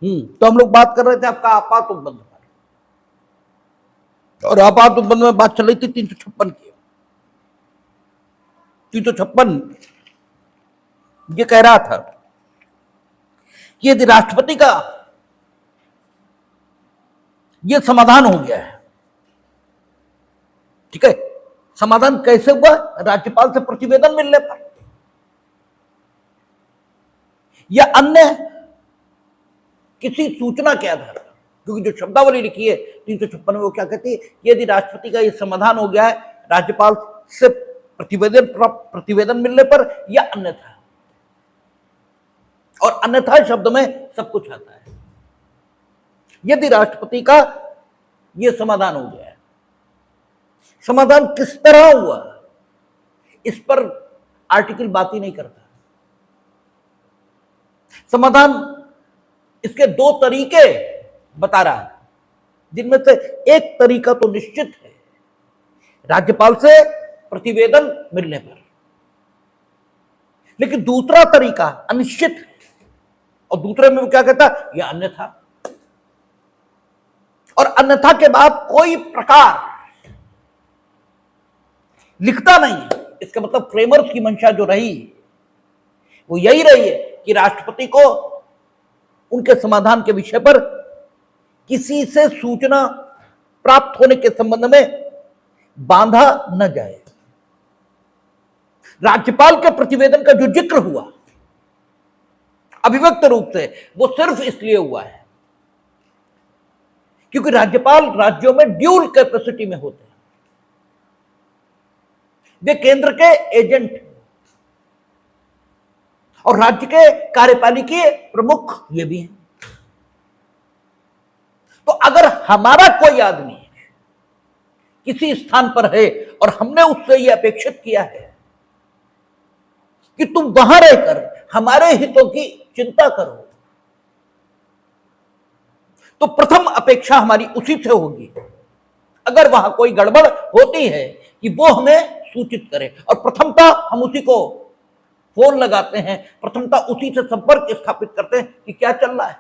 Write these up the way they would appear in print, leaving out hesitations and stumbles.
तो हम लोग बात कर रहे थे आपका आपात उपबंध पर, और आपात उपबंध में बात चल रही थी 356 की। 356 ये कह रहा था कि यदि राष्ट्रपति का ये समाधान हो गया है, ठीक है, समाधान कैसे हुआ? राज्यपाल से प्रतिवेदन मिलने पर या अन्य किसी सूचना के आधार पर, क्योंकि जो शब्दावली लिखी है 356 में वो क्या कहती है, यदि राष्ट्रपति का ये समाधान हो गया है राज्यपाल से प्रतिवेदन मिलने पर या अन्यथा, और अन्यथा शब्द में सब कुछ आता है। यदि राष्ट्रपति का यह समाधान हो गया है, समाधान किस तरह हुआ इस पर आर्टिकल बात ही नहीं करता। समाधान इसके दो तरीके बता रहा है, जिनमें से एक तरीका तो निश्चित है, राज्यपाल से प्रतिवेदन मिलने पर, लेकिन दूसरा तरीका अनिश्चित है, और दूसरे में वो क्या कहता, यह अन्यथा, और अन्यथा के बाद कोई प्रकार लिखता नहीं है। इसका मतलब फ्रेमर्स की मंशा जो रही वो यही रही है कि राष्ट्रपति को उनके समाधान के विषय पर किसी से सूचना प्राप्त होने के संबंध में बांधा न जाए। राज्यपाल के प्रतिवेदन का जो जिक्र हुआ अभिव्यक्त रूप से, वो सिर्फ इसलिए हुआ है क्योंकि राज्यपाल राज्यों में ड्यूल कैपेसिटी में होते हैं, वे केंद्र के एजेंट और राज्य के कार्यपालिकीय प्रमुख ये भी हैं। तो अगर हमारा कोई आदमी किसी स्थान पर है और हमने उससे यह अपेक्षित किया है कि तुम वहां रहकर हमारे हितों की चिंता करो, तो प्रथम अपेक्षा हमारी उसी से होगी, अगर वहां कोई गड़बड़ होती है कि वो हमें सूचित करे, और प्रथमता हम उसी को फोन लगाते हैं, प्रथमता उसी से संपर्क स्थापित करते हैं कि क्या चल रहा है।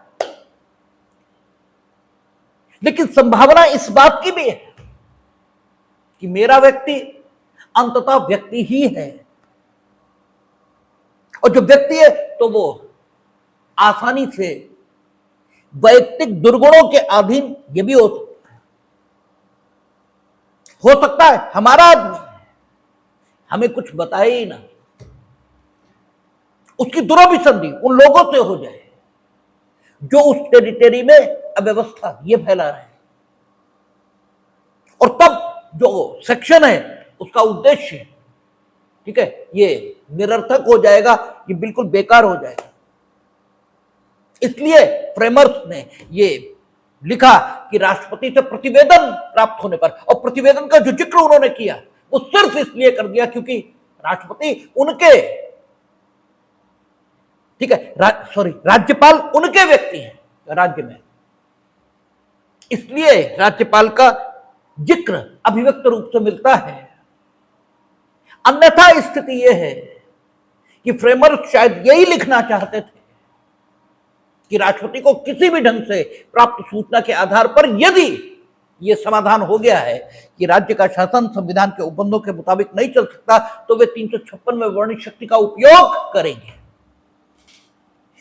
लेकिन संभावना इस बात की भी है कि मेरा व्यक्ति अंततः व्यक्ति ही है, और जो व्यक्ति है तो वो आसानी से वैयक्तिक दुर्गुणों के अधीन ये भी हो सकता है हमारा आदमी हमें कुछ बताए ही ना, उसकी दुराभिसंधि उन लोगों से हो जाए जो उस टेरिटरी में अव्यवस्था ये फैला रहे हैं, और तब जो सेक्शन है उसका उद्देश्य, ठीक है, ये निरर्थक हो जाएगा, ये बिल्कुल बेकार हो जाएगा। इसलिए फ्रेमर्स ने ये लिखा कि राष्ट्रपति से प्रतिवेदन प्राप्त होने पर, और प्रतिवेदन का जो जिक्र उन्होंने किया वो सिर्फ इसलिए कर दिया क्योंकि राष्ट्रपति उनके, ठीक है, राज्यपाल उनके व्यक्ति हैं राज्य में, इसलिए राज्यपाल का जिक्र अभिव्यक्त रूप से मिलता है। अन्यथा स्थिति यह है कि फ्रेमर्स शायद यही लिखना चाहते थे कि राष्ट्रपति को किसी भी ढंग से प्राप्त सूचना के आधार पर यदि यह समाधान हो गया है कि राज्य का शासन संविधान के उपबंधों के मुताबिक नहीं चल सकता, तो वे 356 में वर्णित शक्ति का उपयोग करेंगे।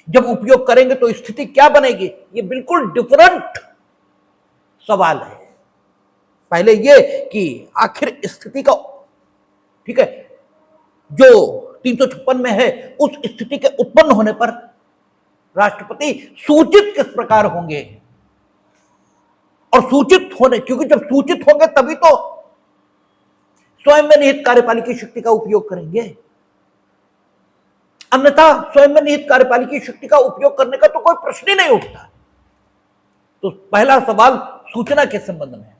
जब उपयोग करेंगे तो स्थिति क्या बनेगी, ये बिल्कुल डिफरेंट सवाल है। पहले ये कि आखिर स्थिति का, ठीक है, जो 356 में है उस स्थिति के उत्पन्न होने पर राष्ट्रपति सूचित किस प्रकार होंगे, और सूचित होने, क्योंकि जब सूचित होंगे तभी तो स्वयं में निहित कार्यपालिकी शक्ति का उपयोग करेंगे, अन्यथा स्वयं में निहित कार्यपालिकी शक्ति का उपयोग करने का तो कोई प्रश्न ही नहीं उठता। तो पहला सवाल सूचना के संबंध में,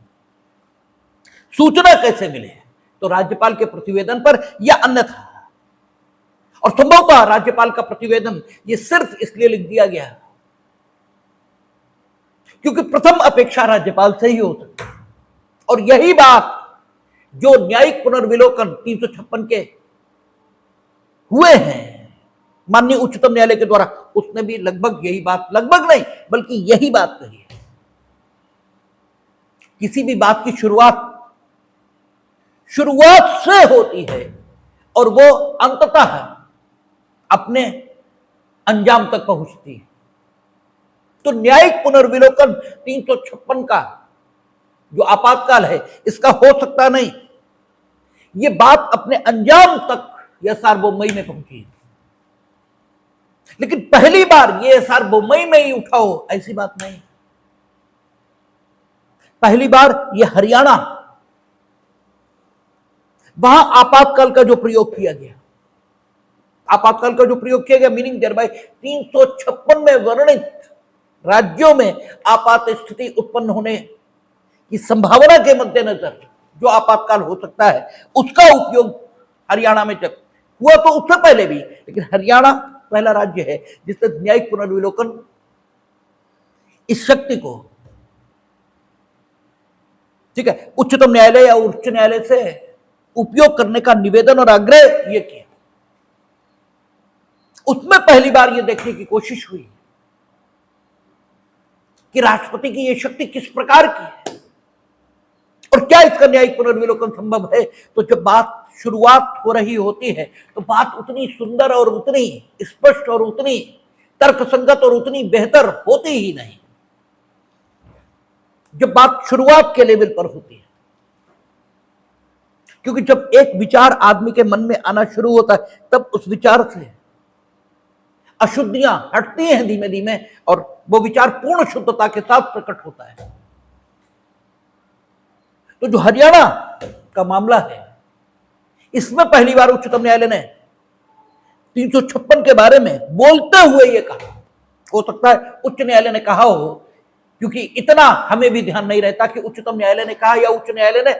सूचना कैसे मिले, तो राज्यपाल के प्रतिवेदन पर या अन्यथा, और संभवतः राज्यपाल का प्रतिवेदन ये सिर्फ इसलिए लिख दिया गया क्योंकि प्रथम अपेक्षा राज्यपाल से ही हो सकती है, और यही बात जो न्यायिक पुनर्विलोकन 356 के हुए हैं माननीय उच्चतम न्यायालय के द्वारा, उसने भी लगभग यही बात, लगभग नहीं बल्कि यही बात कही है। किसी भी बात की शुरुआत से होती है और वो अंततः अपने अंजाम तक पहुंचती है। तो न्यायिक पुनर्विलोकन 356 का जो आपातकाल है, इसका हो सकता नहीं। ये बात अपने अंजाम तक यह सार्वभौमई में पहुंची है, लेकिन पहली बार ये सार्वभौमई में ही उठा हो ऐसी बात नहीं। पहली बार ये हरियाणा, वहां आपातकाल का जो प्रयोग किया गया, आपातकाल का जो प्रयोग किया गया, मीनिंग देयरबाय 356 में वर्णित राज्यों में आपात स्थिति उत्पन्न होने की संभावना के मद्देनजर जो आपातकाल हो सकता है, उसका उपयोग हरियाणा में जब हुआ तो उससे पहले भी, लेकिन हरियाणा पहला राज्य है जिसने न्यायिक पुनर्विलोकन इस शक्ति को, ठीक है, उच्चतम न्यायालय या उच्च न्यायालय से उपयोग करने का निवेदन और आग्रह यह किया। उसमें पहली बार यह देखने की कोशिश हुई कि राष्ट्रपति की यह शक्ति किस प्रकार की है और क्या इसका न्यायिक पुनर्विलोकन संभव है। तो जब बात शुरुआत हो रही होती है तो बात उतनी सुंदर और उतनी स्पष्ट और उतनी तर्कसंगत और उतनी बेहतर होती ही नहीं जब बात शुरुआत के लेवल पर होती है, क्योंकि जब एक विचार आदमी के मन में आना शुरू होता है तब उस विचार से अशुद्धियां हटती हैं धीमे धीमे और वो विचार पूर्ण शुद्धता के साथ प्रकट होता है। तो जो हरियाणा का मामला है, इसमें पहली बार उच्चतम न्यायालय ने 356 के बारे में बोलते हुए यह कहा। हो सकता है उच्च न्यायालय ने कहा हो, क्योंकि इतना हमें भी ध्यान नहीं रहता कि उच्चतम न्यायालय ने कहा या उच्च न्यायालय ने,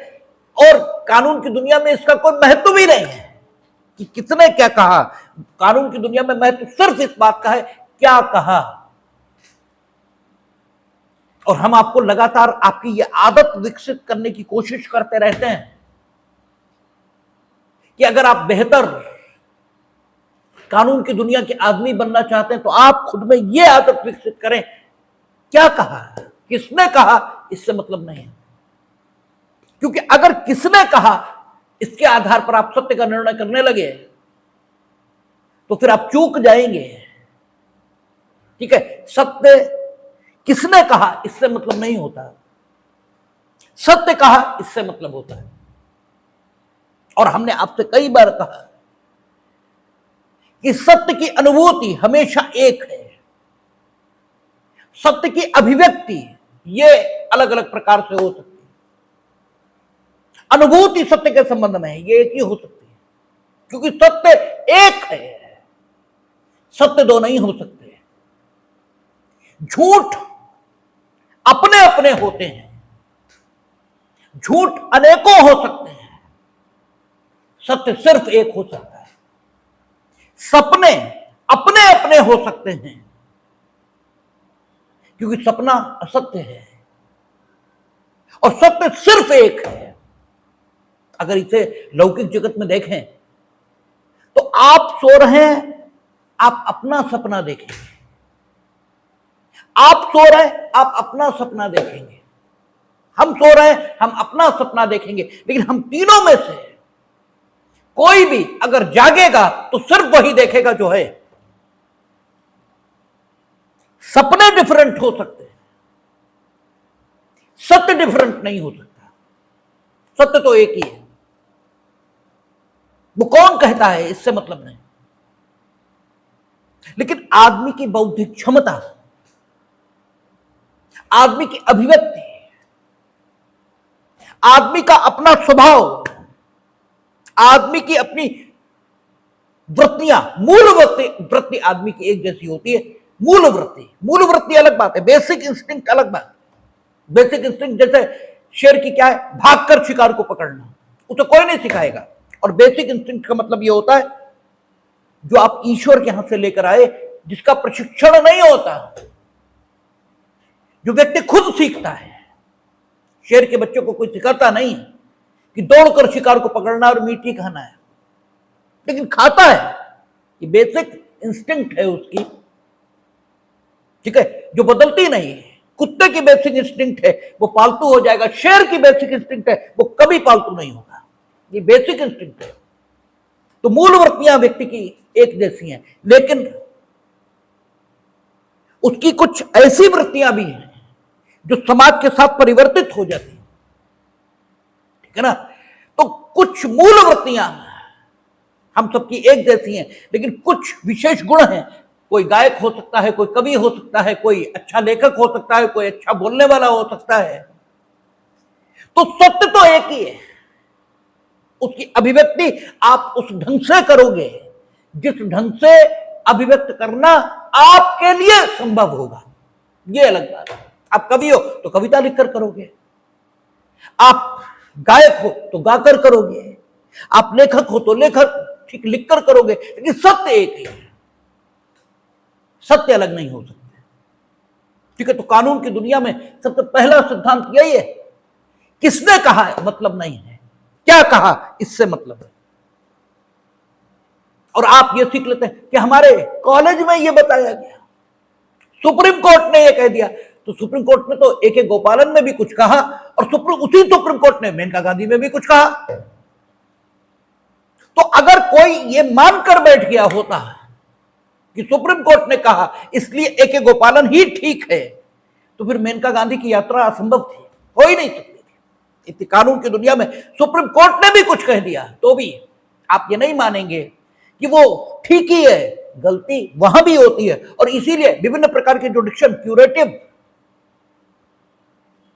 और कानून की दुनिया में इसका कोई महत्व भी नहीं है कि किसने क्या कहा। कानून की दुनिया में महत्व सिर्फ इस बात का है क्या कहा। और हम आपको लगातार आपकी ये आदत विकसित करने की कोशिश करते रहते हैं कि अगर आप बेहतर कानून की दुनिया के आदमी बनना चाहते हैं तो आप खुद में ये आदत विकसित करें, क्या कहा, किसने कहा, इससे मतलब नहीं है। क्योंकि अगर किसने कहा इसके आधार पर आप सत्य का निर्णय करने लगे तो फिर आप चूक जाएंगे। ठीक है, सत्य किसने कहा इससे मतलब नहीं होता, सत्य कहा इससे मतलब होता है। और हमने आपसे कई बार कहा कि सत्य की अनुभूति हमेशा एक है, सत्य की अभिव्यक्ति ये अलग अलग प्रकार से हो सकती है। अनुभूति सत्य के संबंध में है, ये एक ही हो सकती है, क्योंकि सत्य एक है, सत्य दो नहीं हो सकते। झूठ अपने अपने होते हैं, झूठ अनेकों हो सकते हैं, सत्य सिर्फ एक हो सकता है। सपने अपने अपने हो सकते हैं, क्योंकि सपना असत्य है और सत्य सिर्फ एक है। अगर इसे लौकिक जगत में देखें तो आप सो रहे हैं, आप अपना सपना देखेंगे, आप सो रहे हैं, आप अपना सपना देखेंगे, हम सो रहे हैं, हम अपना सपना देखेंगे। लेकिन हम तीनों में से कोई भी अगर जागेगा तो सिर्फ वही देखेगा जो है। सपने डिफरेंट हो सकते हैं, सत्य डिफरेंट नहीं हो सकता, सत्य तो एक ही है। वो कौन कहता है इससे मतलब नहीं, लेकिन आदमी की बौद्धिक क्षमता, आदमी की अभिव्यक्ति, आदमी का अपना स्वभाव, आदमी की अपनी वृत्तियां, मूल वृत्ति आदमी की एक जैसी होती है। मूल वृत्ति अलग बात है, बेसिक इंस्टिंक्ट अलग बात है। बेसिक इंस्टिंक्ट जैसे शेर की क्या है, भागकर शिकार को पकड़ना, उसे कोई नहीं सिखाएगा। और बेसिक इंस्टिंक्ट का मतलब यह होता है जो आप ईश्वर के हाथ से लेकर आए, जिसका प्रशिक्षण नहीं होता, जो व्यक्ति खुद सीखता है। शेर के बच्चों को कोई सिखाता नहीं कि दौड़कर शिकार को पकड़ना और मीठी खाना है, लेकिन खाता है। ये बेसिक इंस्टिंक्ट है उसकी। ठीक है, जो बदलती नहीं है। कुत्ते की बेसिक इंस्टिंक्ट है वो पालतू हो जाएगा, शेर की बेसिक इंस्टिंक्ट है वो कभी पालतू नहीं होगा, ये बेसिक इंस्टिंक्ट है। तो मूल वृत्तियां व्यक्ति की एक जैसी हैं, लेकिन उसकी कुछ ऐसी वृत्तियां भी हैं जो समाज के साथ परिवर्तित हो जाती हैं, ठीक है ना। तो कुछ मूल वृत्तियां हम सबकी एक जैसी हैं, लेकिन कुछ विशेष गुण हैं। कोई गायक हो सकता है, कोई कवि हो सकता है, कोई अच्छा लेखक हो सकता है, कोई अच्छा बोलने वाला हो सकता है। तो सत्य तो एक ही है, उसकी अभिव्यक्ति आप उस ढंग से करोगे जिस ढंग से अभिव्यक्त करना आपके लिए संभव होगा, ये अलग बात है। आप कवि हो तो कविता लिखकर करोगे, आप गायक हो तो गाकर करोगे, आप लेखक हो तो लेखक ठीक लिखकर करोगे, लेकिन सत्य एक ही है, सत्य अलग नहीं हो सकते, ठीक है। तो कानून की दुनिया में सबसे पहला सिद्धांत यही है, किसने कहा है मतलब नहीं है, क्या कहा इससे मतलब है। और आप ये सीख लेते हैं कि हमारे कॉलेज में ये बताया गया, सुप्रीम कोर्ट ने ये कह दिया, तो सुप्रीम कोर्ट ने तो ए.के. गोपालन में भी कुछ कहा, और उसी सुप्रीम कोर्ट ने मेनका गांधी में भी कुछ कहा। तो अगर कोई ये मानकर बैठ गया होता कि सुप्रीम कोर्ट ने कहा इसलिए ए.के. गोपालन ही ठीक है, तो फिर मेनका गांधी की यात्रा असंभव थी, हो ही नहीं सकती थी। इतनी कानून की दुनिया में सुप्रीम कोर्ट ने भी कुछ कह दिया तो भी आप ये नहीं मानेंगे कि वो ठीक ही है, गलती वहां भी होती है। और इसीलिए विभिन्न प्रकार के जुडिक्शन क्यूरेटिव,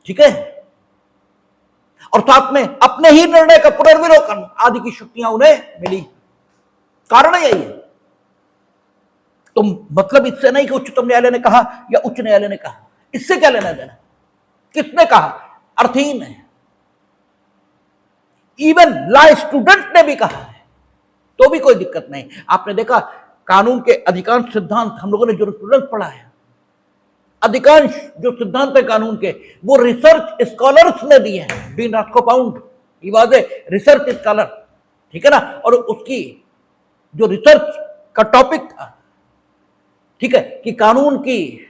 ठीक है, और साथ में अपने ही निर्णय का पुनर्विलोकन आदि की शक्तियां उन्हें मिली, कारण यही है। तो मतलब इससे नहीं कि उच्चतम न्यायालय ने कहा या उच्च न्यायालय ने कहा, इससे क्या लेना देना, किसने कहा अर्थहीन है। इवन लॉ स्टूडेंट ने भी कहा है तो भी कोई दिक्कत नहीं। आपने देखा कानून के अधिकांश सिद्धांत हम लोगों ने जूरिस्प्रूडेंस पढ़ा है, अधिकांश जो सिद्धांत है कानून के वो रिसर्च स्कॉलर्स ने दिए हैं। Dean Roscoe Pound he was a research scholar, ठीक है ना, और उसकी जो रिसर्च का टॉपिक था, ठीक है, कि कानून की,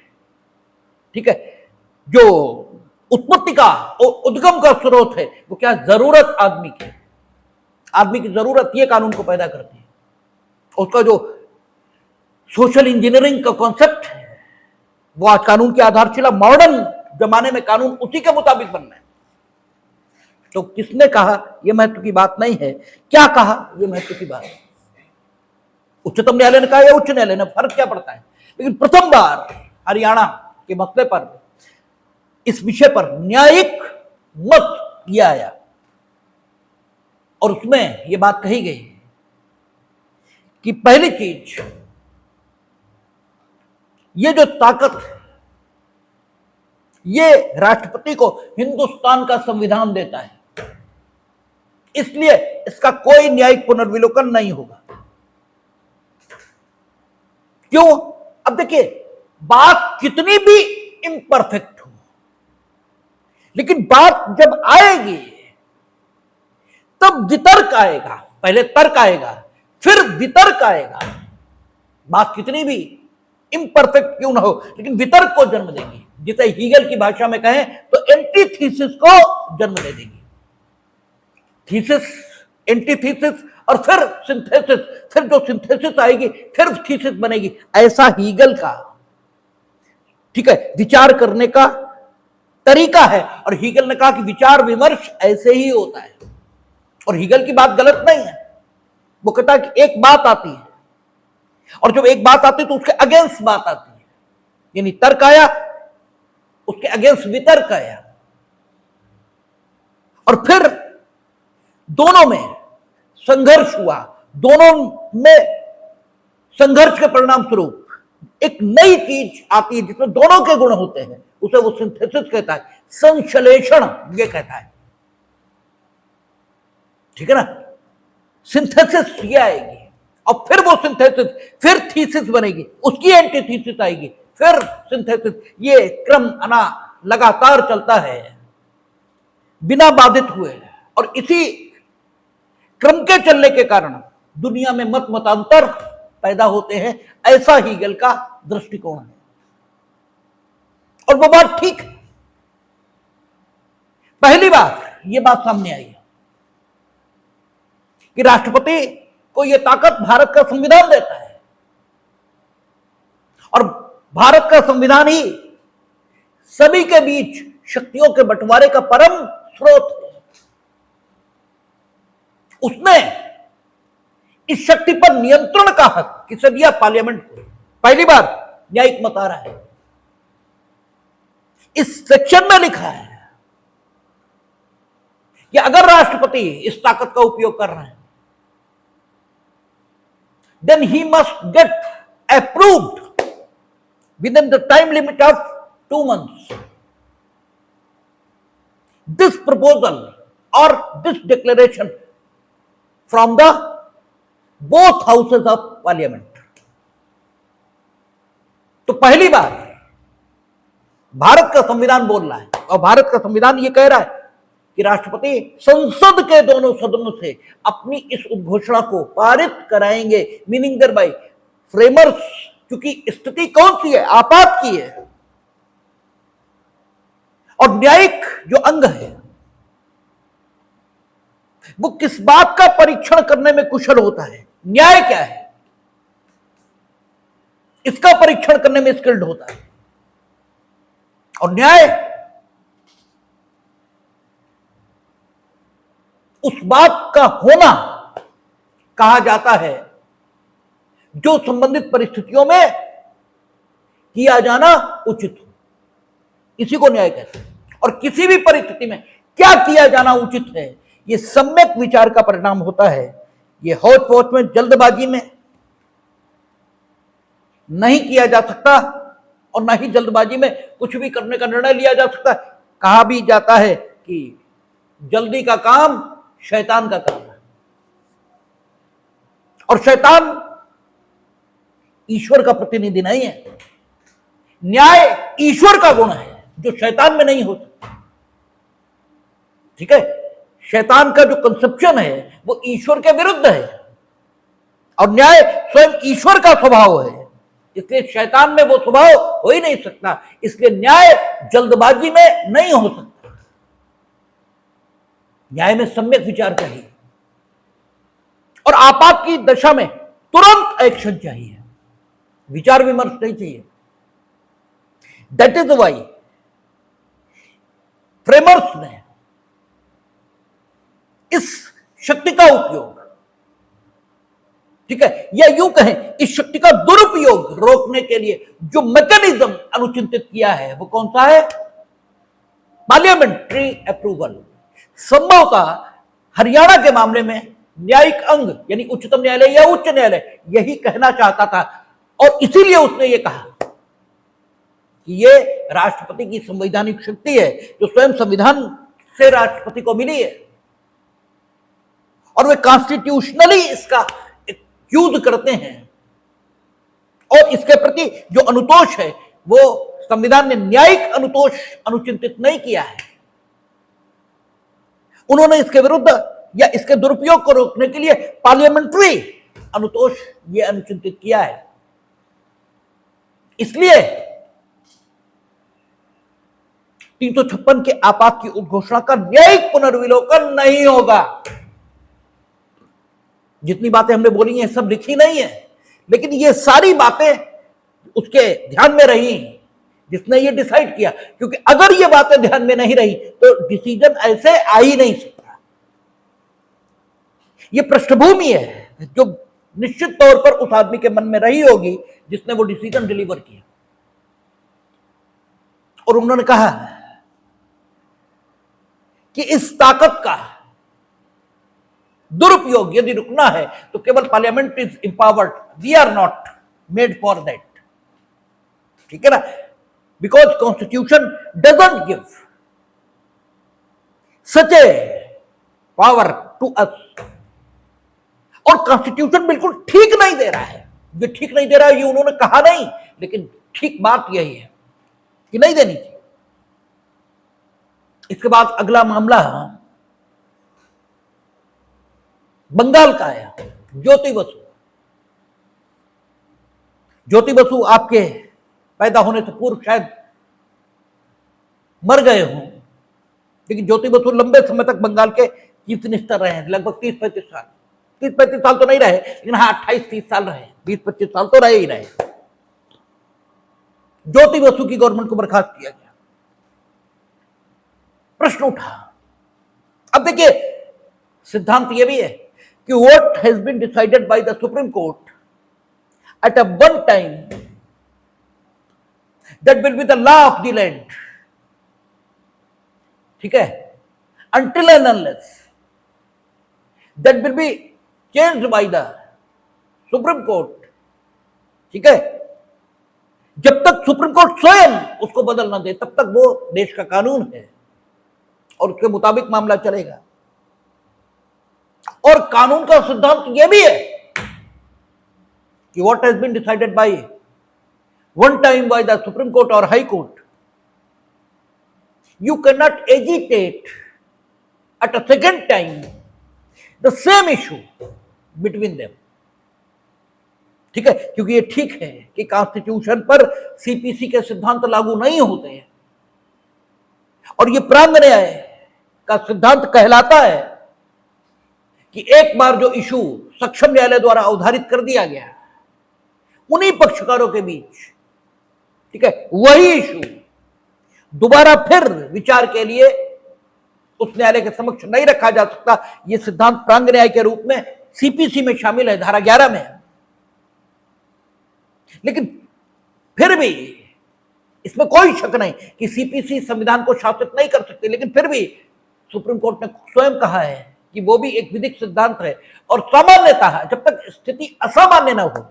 ठीक है, जो उत्पत्ति का उद्गम का स्रोत है वो क्या, जरूरत आदमी की जरूरत ये कानून को पैदा करती है। उसका जो सोशल इंजीनियरिंग का कॉन्सेप्ट है वो आज कानून की आधारशिला, मॉडर्न जमाने में कानून उसी के मुताबिक बनना है। तो किसने कहा यह महत्व की बात नहीं है, क्या कहा यह महत्व की बात है। उच्चतम न्यायालय ने कहा या उच्च न्यायालय ने, फर्क क्या पड़ता है। लेकिन प्रथम बार हरियाणा के मसले पर, इस विषय पर न्यायिक मत किया आया और उसमें यह बात कही गई कि पहली चीज, ये जो ताकत है ये राष्ट्रपति को हिंदुस्तान का संविधान देता है, इसलिए इसका कोई न्यायिक पुनर्विलोकन नहीं होगा। क्यों? अब देखिए, बात कितनी भी इम्परफेक्ट हो, लेकिन बात जब आएगी तब वितर्क आएगा, पहले तर्क आएगा फिर वितर्क आएगा। बात कितनी भी इम्परफेक्ट क्यों ना हो, लेकिन वितर्क को जन्म देगी, जिसे हीगल की भाषा में कहें तो एंटीथीसिस को जन्म दे देगी। थीसिस, एंटीथीसिस और फिर सिंथेसिस, फिर जो सिंथेसिस आएगी फिर थीसिस बनेगी। ऐसा हीगल का, ठीक है, विचार करने का तरीका है। और हीगल ने कहा कि विचार विमर्श ऐसे ही होता है, और हीगल की बात गलत नहीं है। वो कहता है कि एक बात आती है और जब एक बात आती है तो उसके अगेंस्ट बात आती है, यानी तर्क आया, उसके अगेंस्ट वितर्क आया, और फिर दोनों में संघर्ष हुआ। दोनों में संघर्ष के परिणाम स्वरूप एक नई चीज आती है जिसमें दोनों के गुण होते हैं, उसे वो सिंथेसिस कहता है, संश्लेषण ये कहता है, ठीक है ना। सिंथेसिस ये आएगी और फिर वो सिंथेसिस, फिर थीसिस बनेगी, उसकी एंटीथीसिस आएगी, फिर सिंथेसिस। ये क्रम अना लगातार चलता है बिना बाधित हुए, और इसी क्रम के चलने के कारण दुनिया में मत मतांतर पैदा होते हैं। ऐसा हीगल का दृष्टिकोण है। और वो बात ठीक है। पहली बार ये बात सामने आई कि राष्ट्रपति को यह ताकत भारत का संविधान देता है और भारत का संविधान ही सभी के बीच शक्तियों के बंटवारे का परम स्रोत है। उसने इस शक्ति पर नियंत्रण का हक किसे दिया? पार्लियामेंट को। पहली बार न्यायिक मत आ रहा है। इस सेक्शन में लिखा है कि अगर राष्ट्रपति इस ताकत का उपयोग कर रहे हैं, then he must get approved within the time limit of 2 months. This proposal or this declaration from the both houses of parliament. तो पहली बार भारत का संविधान बोल रहा है और भारत का संविधान ये कह रहा है कि राष्ट्रपति संसद के दोनों सदनों से अपनी इस उद्घोषणा को पारित कराएंगे। मीनिंग देयर बाय फ्रेमर्स, क्योंकि स्थिति कौन सी है? आपात की है। और न्यायिक जो अंग है वो किस बात का परीक्षण करने में कुशल होता है? न्याय क्या है, इसका परीक्षण करने में स्किल्ड होता है। और न्याय उस बात का होना कहा जाता है जो संबंधित परिस्थितियों में किया जाना उचित हो, इसी को न्याय कहते हैं। और किसी भी परिस्थिति में क्या किया जाना उचित है, यह सम्यक विचार का परिणाम होता है। यह होच पोच में, जल्दबाजी में नहीं किया जा सकता और ना ही जल्दबाजी में कुछ भी करने का निर्णय लिया जा सकता। कहा भी जाता है कि जल्दी का काम शैतान का काम है और शैतान ईश्वर का प्रतिनिधि नहीं है। न्याय ईश्वर का गुण है जो शैतान में नहीं हो सकता। ठीक है, शैतान का जो कंसेप्शन है वो ईश्वर के विरुद्ध है और न्याय स्वयं ईश्वर का स्वभाव है, इसलिए शैतान में वो स्वभाव हो ही नहीं सकता। इसलिए न्याय जल्दबाजी में नहीं हो सकता। न्याय में सम्यक विचार चाहिए और आपात की दशा में तुरंत एक्शन चाहिए, विचार विमर्श नहीं चाहिए। दैट इज वाई फ्रेमर्स ने इस शक्ति का उपयोग, ठीक है, या यूं कहें इस शक्ति का दुरुपयोग रोकने के लिए जो मैकेनिज्म अनुचिंतित किया है वो कौन सा है? Parliamentary approval. संभवतः हरियाणा के मामले में न्यायिक अंग यानी उच्चतम न्यायालय या उच्च न्यायालय यही कहना चाहता था और इसीलिए उसने ये कहा कि ये राष्ट्रपति की संवैधानिक शक्ति है जो स्वयं संविधान से राष्ट्रपति को मिली है और वे कॉन्स्टिट्यूशनली इसका यूज करते हैं और इसके प्रति जो अनुतोष है वो संविधान ने न्यायिक अनुतोष अनुचिंतित नहीं किया है। उन्होंने इसके विरुद्ध या इसके दुरुपयोग को रोकने के लिए पार्लियामेंट्री अनुतोष ये अनुचिंतित किया है। इसलिए 356 के आपात की उद्घोषणा का न्यायिक पुनर्विलोकन नहीं होगा। जितनी बातें हमने बोली हैं सब लिखी नहीं है, लेकिन ये सारी बातें उसके ध्यान में रही जिसने ये डिसाइड किया, क्योंकि अगर ये बातें ध्यान में नहीं रही तो डिसीजन ऐसे आ ही नहीं सकता। ये पृष्ठभूमि है जो निश्चित तौर पर उस आदमी के मन में रही होगी जिसने वो डिसीजन डिलीवर किया। और उन्होंने कहा कि इस ताकत का दुरुपयोग यदि रुकना है तो केवल parliament is empowered, we are not made for that. ठीक है ना, because constitution doesn't give such a power to us. और कॉन्स्टिट्यूशन बिल्कुल ठीक नहीं दे रहा है। ये ठीक नहीं दे रहा है ये उन्होंने कहा नहीं, लेकिन ठीक बात यही है कि नहीं देनी चाहिए। इसके बाद अगला मामला बंगाल का आया, ज्योति बसु। ज्योति बसु आपके पैदा होने से पूर्व शायद मर गए हों, लेकिन ज्योति बसु लंबे समय तक बंगाल के चीफ मिनिस्टर रहे हैं, लगभग 30-35 साल। 30-35 साल तो नहीं रहे, लेकिन हाँ 28-30 साल रहे, 20-25 साल तो रहे ही रहे। ज्योति बसु की गवर्नमेंट को बर्खास्त किया गया। प्रश्न उठा, अब देखिए सिद्धांत यह भी है कि what has been decided by the supreme court at a one time that will be the law of the land, ठीक है, until and unless that will be changed by the Supreme Court, ठीक है, जब तक supreme court स्वयं उसको बदल ना दे तब तक वो देश का कानून है और उसके मुताबिक मामला चलेगा। और कानून का सिद्धांत यह भी है कि what has been decided by one time by the supreme Court और High Court, you cannot agitate at a second time the same issue between them, ठीक है, क्योंकि ये ठीक है कि कॉन्स्टिट्यूशन पर सीपीसी के सिद्धांत लागू नहीं होते हैं और ये प्रांग न्याय का सिद्धांत कहलाता है कि एक बार जो इशू सक्षम न्यायालय द्वारा अवधारित कर दिया गया उन्हीं पक्षकारों के बीच, ठीक है, वही इशू दोबारा फिर विचार के लिए उस न्यायालय के समक्ष नहीं रखा जा सकता। यह सिद्धांत प्रांग न्याय के रूप में सीपीसी में शामिल है, धारा 11 में है। लेकिन फिर भी इसमें कोई शक नहीं कि सीपीसी संविधान को शासित नहीं कर सकते, लेकिन फिर भी सुप्रीम कोर्ट ने स्वयं कहा है कि वो भी एक विधिक सिद्धांत है और सामान्यतः जब तक स्थिति असामान्य न हो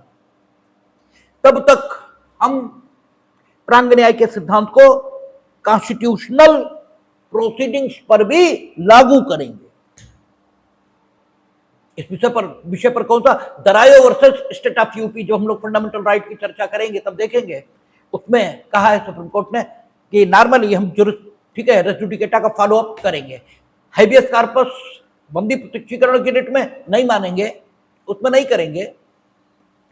तब तक हम प्रांग न्याय के सिद्धांत को कॉन्स्टिट्यूशनल प्रोसीडिंग्स पर भी लागू करेंगे। इस विषय पर कौन सा दरायो वर्सेस स्टेट ऑफ यूपी, जो हम लोग फंडामेंटल राइट की चर्चा करेंगे तब देखेंगे, उसमें कहा है सुप्रीम कोर्ट ने कि नॉर्मली हम ठीक है रेस जुडिकेटा का फॉलो अप करेंगे, हेबियस कॉर्पस बंदी प्रत्यक्षीकरण के रिट में नहीं मानेंगे, उसमें नहीं करेंगे,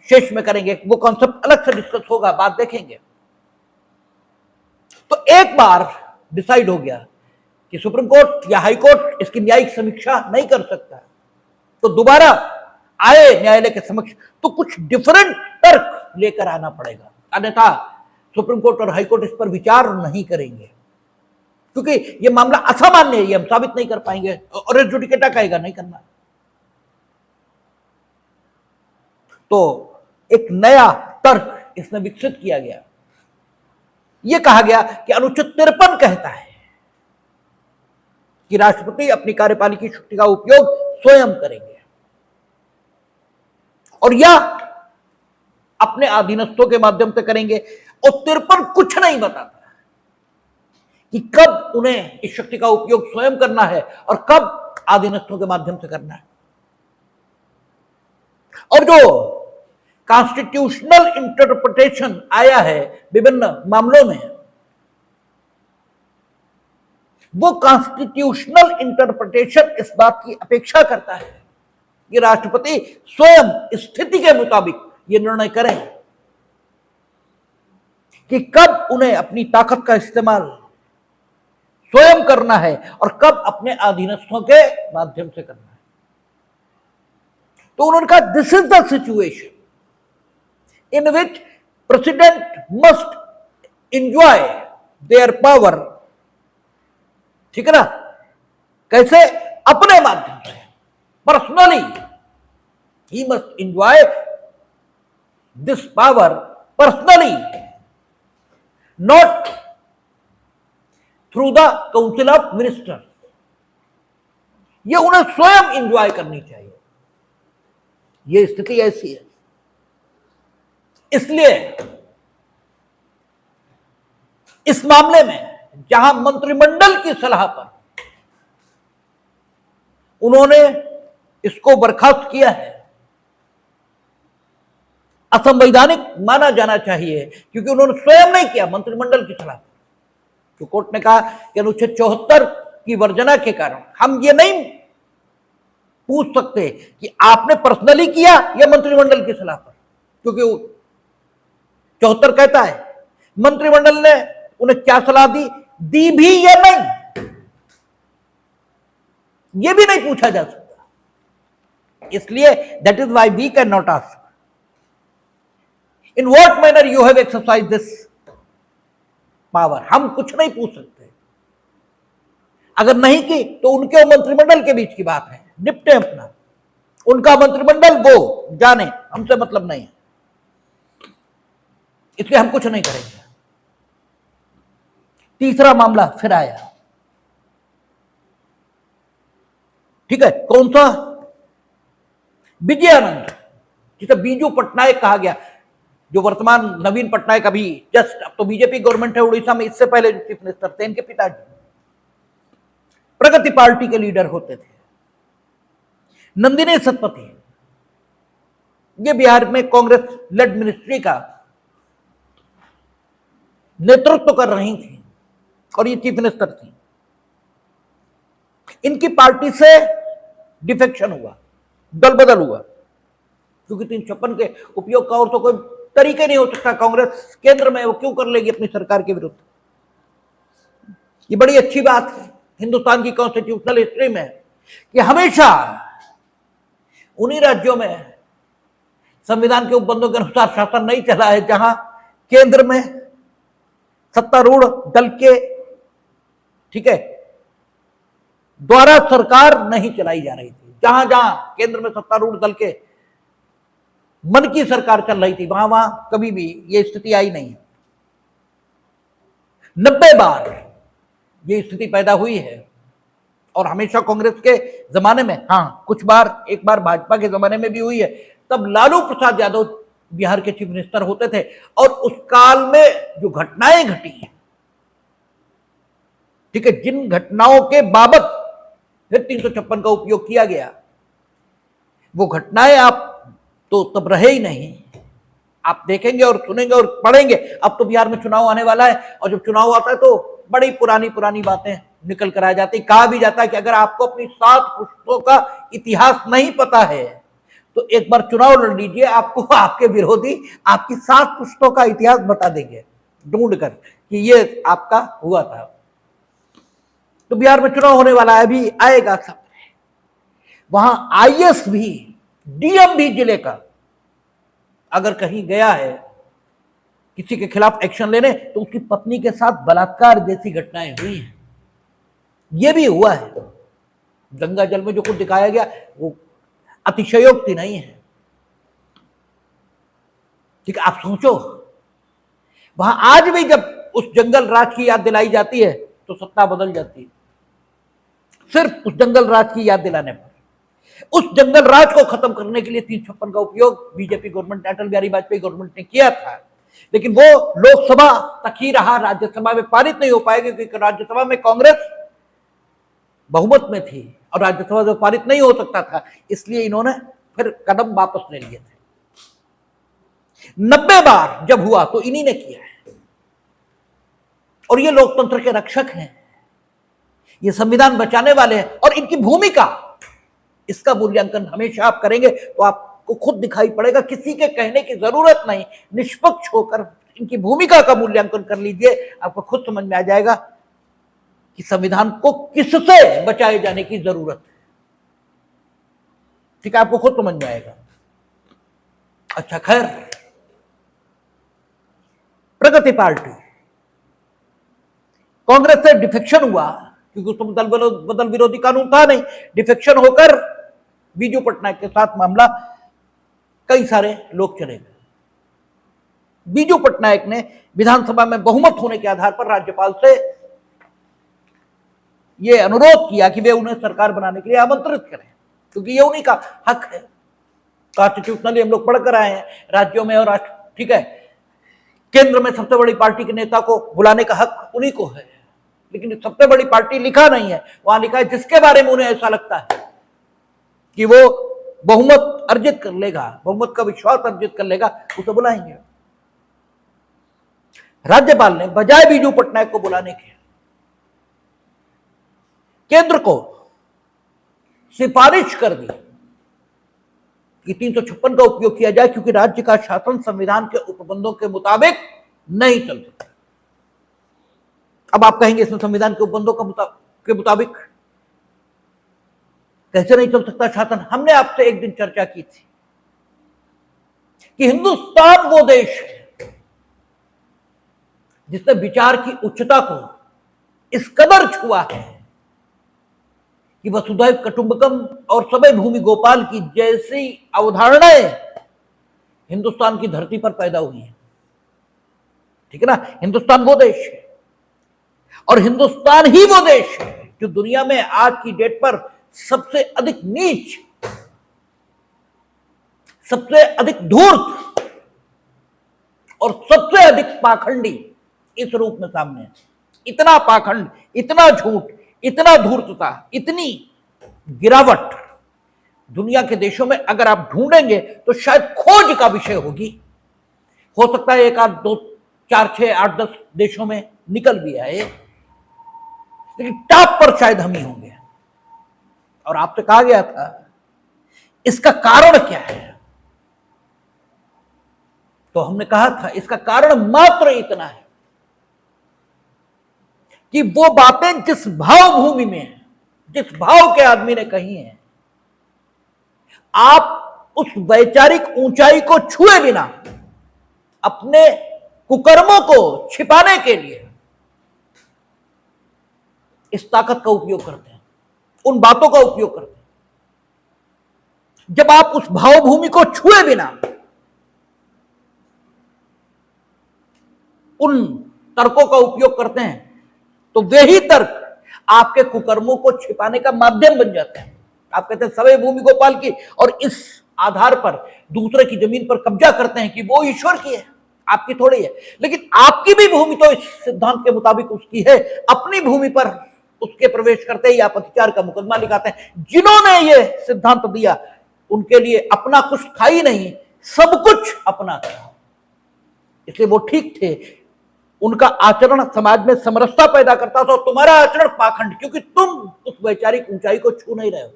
शेष में करेंगे। वो कॉन्सेप्ट अलग से डिस्कस होगा, बात देखेंगे। तो एक बार डिसाइड हो गया कि सुप्रीम कोर्ट या हाई कोर्ट इसकी न्यायिक समीक्षा नहीं कर सकता, तो दोबारा आए न्यायालय के समक्ष तो कुछ डिफरेंट तर्क लेकर आना पड़ेगा, अन्यथा सुप्रीम कोर्ट और हाई कोर्ट इस पर विचार नहीं करेंगे, क्योंकि यह मामला असामान्य है, ये हम साबित नहीं कर पाएंगे और रेस जुडिकेटा कहेगा नहीं करना। तो एक नया तर्क इसमें विकसित किया गया। यह कहा गया कि अनुच्छेद 53 कहता है कि राष्ट्रपति अपनी कार्यपालिकी शक्ति का उपयोग स्वयं करेंगे और या अपने अधीनस्थों के माध्यम से करेंगे, और 53 कुछ नहीं बताता कि कब उन्हें इस शक्ति का उपयोग स्वयं करना है और कब अधीनस्थों के माध्यम से करना है। और जो कॉन्स्टिट्यूशनल इंटरप्रिटेशन आया है विभिन्न मामलों में, वो कॉन्स्टिट्यूशनल इंटरप्रिटेशन इस बात की अपेक्षा करता है कि राष्ट्रपति स्वयं स्थिति के मुताबिक ये निर्णय करें कि कब उन्हें अपनी ताकत का इस्तेमाल स्वयं करना है और कब अपने अधीनस्थों के माध्यम से करना है। तो उन्होंने कहा this is the situation in which president must enjoy their power, ठीक है ना, कैसे, अपने माध्यम से, personally he must enjoy this power personally, not through the council of ministers। ये उन्हें स्वयं एंजॉय करनी चाहिए, ये स्थिति ऐसी है। इसलिए इस मामले में जहां मंत्रिमंडल की सलाह पर उन्होंने इसको बर्खास्त किया है, असंवैधानिक माना जाना चाहिए क्योंकि उन्होंने स्वयं नहीं किया, मंत्रिमंडल की सलाह। तो कोर्ट ने कहा कि अनुच्छेद 74 की वर्जना के कारण हम ये नहीं पूछ सकते कि आपने पर्सनली किया या मंत्रिमंडल की सलाह पर, क्योंकि 74 कहता है मंत्रिमंडल ने उन्हें क्या सलाह दी दी भी या नहीं, यह भी नहीं पूछा जा सकता। इसलिए that is why we can not ask in what manner you have exercise this power. हम कुछ नहीं पूछ सकते। अगर नहीं की तो उनके मंत्रिमंडल के बीच की बात है, निपटे अपना, उनका मंत्रिमंडल वो जाने, हमसे मतलब नहीं है। इसलिए हम कुछ नहीं करेंगे। तीसरा मामला फिर आया, ठीक है, कौन सा? विजयानंद, जिसे बीजू पटनायक कहा गया, जो वर्तमान नवीन पटनायक, अभी जस्ट, अब तो बीजेपी गवर्नमेंट है उड़ीसा में, इससे पहले जो चीफ मिनिस्टर थे इनके पिताजी प्रगति पार्टी के लीडर होते थे। नंदिनी सतपथी, ये बिहार में कांग्रेस लेड मिनिस्ट्री का नेतृत्व कर रही थी और ये चीफ मिनिस्टर थी। इनकी पार्टी से डिफेक्शन हुआ, दल बदल हुआ, क्योंकि 356 के उपयोग का और तो कोई तरीके नहीं हो सकता। कांग्रेस केंद्र में वो क्यों कर लेगी अपनी सरकार के विरुद्ध? ये बड़ी अच्छी बात है हिंदुस्तान की कॉन्स्टिट्यूशनल हिस्ट्री में कि हमेशा उन्हीं राज्यों में संविधान के उपबंधों के अनुसार शासन नहीं चला है जहां केंद्र में सत्तारूढ़ दल के, ठीक है, द्वारा सरकार नहीं चलाई जा रही थी। जहां जहां केंद्र में सत्तारूढ़ दल के मन की सरकार चल रही थी, वहां वहां कभी भी यह स्थिति आई नहीं है। 90 बार ये स्थिति पैदा हुई है और हमेशा कांग्रेस के जमाने में, हाँ कुछ बार, एक बार भाजपा के जमाने में भी हुई है। तब लालू प्रसाद यादव बिहार के चीफ मिनिस्टर होते थे और उस काल में जो घटनाएं घटी हैं, ठीक है, जिन घटनाओं के बाबत फिर 356 का उपयोग किया गया, वो घटनाएं आप तो तब रहे ही नहीं। आप देखेंगे और सुनेंगे और पढ़ेंगे। अब तो बिहार में चुनाव आने वाला है और जब चुनाव आता है तो बड़ी पुरानी पुरानी बातें निकल कर आ जाती। कहा भी जाता है कि अगर आपको अपनी 7 पुश्तों का इतिहास नहीं पता है तो एक बार चुनाव लड़ लीजिए, आपको आपके विरोधी आपकी 7 पुश्तों का इतिहास बता देंगे ढूंढ कर कि ये आपका हुआ था। तो बिहार में चुनाव होने वाला है, अभी आएगा सब। वहां आईएएस भी, डीएम भी जिले का अगर कहीं गया है किसी के खिलाफ एक्शन लेने, तो उसकी पत्नी के साथ बलात्कार जैसी घटनाएं हुई हैं। यह भी हुआ है। गंगा जल में जो कुछ दिखाया गया वो अतिशयोक्ति नहीं है। ठीक है, आप सोचो, वहां आज भी जब उस जंगल राज की याद दिलाई जाती है तो सत्ता बदल जाती है, सिर्फ उस जंगल राज की याद दिलाने पर। उस जंगल राज को खत्म करने के लिए 356 का उपयोग BJP government, Atal Bihari Vajpayee government ने किया था, लेकिन वो लोकसभा तक ही रहा, राज्यसभा में पारित नहीं हो पाएगा क्योंकि राज्यसभा में कांग्रेस बहुमत में थी और राज्यसभा में पारित नहीं हो सकता था। इसलिए इन्होंने फिर कदम वापस ले लिए थे। 90 बार जब हुआ तो इन्हीं ने किया है और ये लोकतंत्र के रक्षक हैं, ये संविधान बचाने वाले हैं और इनकी भूमिका, इसका मूल्यांकन हमेशा आप करेंगे तो आपको खुद दिखाई पड़ेगा। किसी के कहने की जरूरत नहीं, निष्पक्ष होकर इनकी भूमिका का मूल्यांकन कर लीजिए, आपको खुद समझ में आ जाएगा कि संविधान को किससे बचाए जाने की जरूरत है। ठीक है, आपको खुद समझ में आएगा। अच्छा, खैर, प्रगति पार्टी, कांग्रेस से डिफेक्शन हुआ क्योंकि उसमें दल बदल विरोधी कानून था नहीं। डिफेक्शन होकर बीजू पटनायक के साथ मामला, कई सारे लोग चले गए। बीजू पटनायक ने विधानसभा में बहुमत होने के आधार पर राज्यपाल से यह अनुरोध किया कि वे उन्हें सरकार बनाने के लिए आमंत्रित करें, क्योंकि यह उन्हीं का हक है। कॉन्स्टिट्यूशनली हम लोग पढ़कर आए हैं, राज्यों में और ठीक है, केंद्र में सबसे बड़ी पार्टी के नेता को बुलाने का हक उन्हीं को है, लेकिन सबसे बड़ी पार्टी लिखा नहीं है, वहां लिखा है जिसके बारे में उन्हें ऐसा लगता है कि वो बहुमत अर्जित कर लेगा, बहुमत का विश्वास अर्जित कर लेगा, उसे बुलाएंगे। राज्यपाल ने बजाय बीजू पटनायक को बुलाने के केंद्र को सिफारिश कर दी कि 356 का उपयोग किया जाए, क्योंकि राज्य का शासन संविधान के उपबंधों के मुताबिक नहीं चल सकता। अब आप कहेंगे इसमें संविधान के उपबंधों के मुताबिक कैसे नहीं चल सकता शासन। हमने आपसे एक दिन चर्चा की थी कि हिंदुस्तान वो देश है जिसने विचार की उच्चता को इस कदर छुआ है कि वसुधैव कुटुंबकम और सबे भूमि गोपाल की जैसी अवधारणाएं हिंदुस्तान की धरती पर पैदा हुई हैं। ठीक है ना, हिंदुस्तान वो देश है और हिंदुस्तान ही वो देश है जो दुनिया में आज की डेट पर सबसे अधिक नीच, सबसे अधिक धूर्त और सबसे अधिक पाखंडी इस रूप में सामने है। इतना पाखंड, इतना झूठ, इतना धूर्तता, इतनी गिरावट दुनिया के देशों में अगर आप ढूंढेंगे तो शायद खोज का विषय होगी। हो सकता है 1 8 2 4 6 8 10 देशों में निकल भी आए, लेकिन टॉप पर शायद हम ही होंगे। और आपसे कहा गया था इसका कारण क्या है, तो हमने कहा था इसका कारण मात्र इतना है कि वो बातें जिस भाव भूमि में, जिस भाव के आदमी ने कही हैं, आप उस वैचारिक ऊंचाई को छुए बिना अपने कुकर्मों को छिपाने के लिए इस ताकत का उपयोग करते हैं, उन बातों का उपयोग करते हैं। जब आप उस भावभूमि को छुए बिना उन तर्कों का उपयोग करते हैं तो वे ही तर्क आपके कुकर्मों को छिपाने का माध्यम बन जाते हैं। आप कहते हैं सबे भूमि गोपाल की, और इस आधार पर दूसरे की जमीन पर कब्जा करते हैं कि वो ईश्वर की है, आपकी थोड़ी है। लेकिन आपकी भी भूमि तो इस सिद्धांत के मुताबिक उसकी है। अपनी भूमि पर उसके प्रवेश करते ही आप अतिचार का मुकदमा लिखाते हैं। जिन्होंने ये सिद्धांत दिया उनके लिए अपना कुछ था ही नहीं, सब कुछ अपना था, इसलिए वो ठीक थे। उनका आचरण समाज में समरसता पैदा करता था। तुम्हारा आचरण पाखंड, क्योंकि तुम उस वैचारिक ऊंचाई को छू नहीं रहे हो।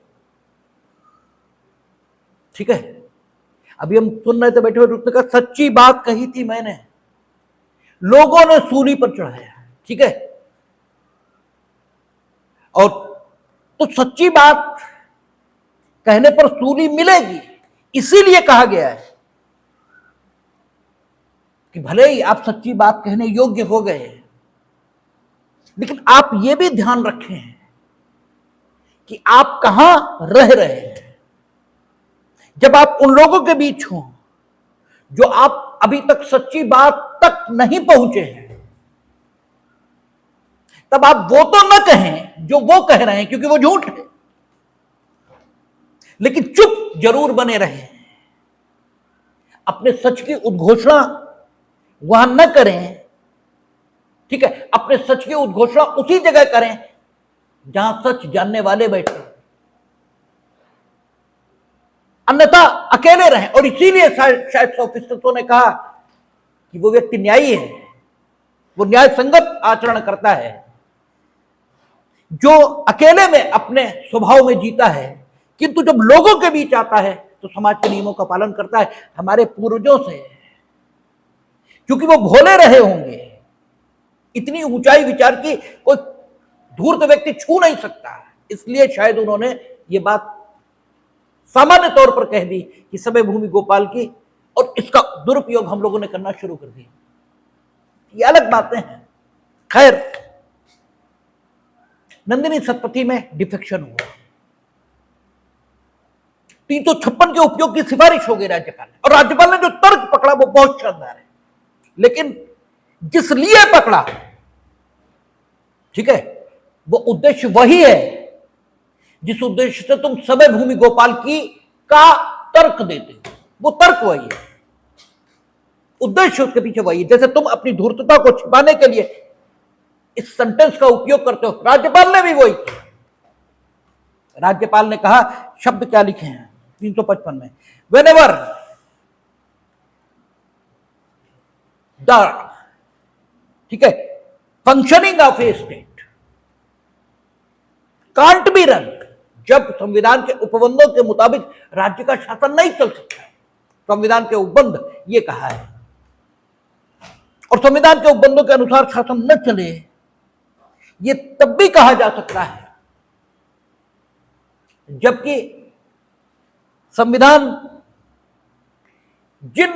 ठीक है, अभी हम सुन रहे थे बैठे हुए, उसने कहा सच्ची बात कही थी मैंने, लोगों ने सूली पर चढ़ाया। ठीक है, और तो सच्ची बात कहने पर सूली मिलेगी, इसीलिए कहा गया है कि भले ही आप सच्ची बात कहने योग्य हो गए, लेकिन आप यह भी ध्यान रखें कि आप कहां रह रहे हैं। जब आप उन लोगों के बीच हो जो आप अभी तक सच्ची बात तक नहीं पहुंचे हैं, तब आप वो तो न कहें जो वो कह रहे हैं, क्योंकि वो झूठ है, लेकिन चुप जरूर बने रहे। अपने सच की उद्घोषणा वहां न करें। ठीक है, अपने सच की उद्घोषणा उसी जगह करें जहां सच जानने वाले बैठे, अन्यथा अकेले रहें। और इसीलिए शायद सोफिस्टों ने कहा कि वो व्यक्ति न्यायी है, वो न्याय संगत आचरण करता है जो अकेले में अपने स्वभाव में जीता है, किंतु जब लोगों के बीच आता है तो समाज के नियमों का पालन करता है। हमारे पूर्वजों से, क्योंकि वो भोले रहे होंगे, इतनी ऊंचाई विचार की कोई धूर्त व्यक्ति छू नहीं सकता, इसलिए शायद उन्होंने ये बात सामान्य तौर पर कह दी कि सबे भूमि गोपाल की, और इसका दुरुपयोग हम लोगों ने करना शुरू कर दिया। ये अलग बातें हैं। खैर, नंदिनी सतपथी में डिफेक्शन हुआ, 356 के उपयोग की सिफारिश हो गई राज्यपाल ने, और राज्यपाल ने जो तर्क पकड़ा वो बहुत शानदार है। लेकिन जिस लिए पकड़ा, ठीक है, वो उद्देश्य वही है जिस उद्देश्य से तुम सबे भूमि गोपाल की का तर्क देते हो, वो तर्क वही है, उद्देश्य उसके पीछे वही है। जैसे तुम अपनी धूर्तता को छिपाने के लिए इस सेंटेंस का उपयोग करते हो, राज्यपाल ने भी वही किया। राज्यपाल ने कहा, शब्द क्या लिखे हैं 355 में, वेनेवर द, ठीक है, functioning of A state can't be run, जब संविधान के उपबंधों के मुताबिक राज्य का शासन नहीं चल सकता। संविधान के उपबंध ये कहा है, और संविधान के उपबंधों के अनुसार शासन न चले ये तब भी कहा जा सकता है जबकि संविधान जिन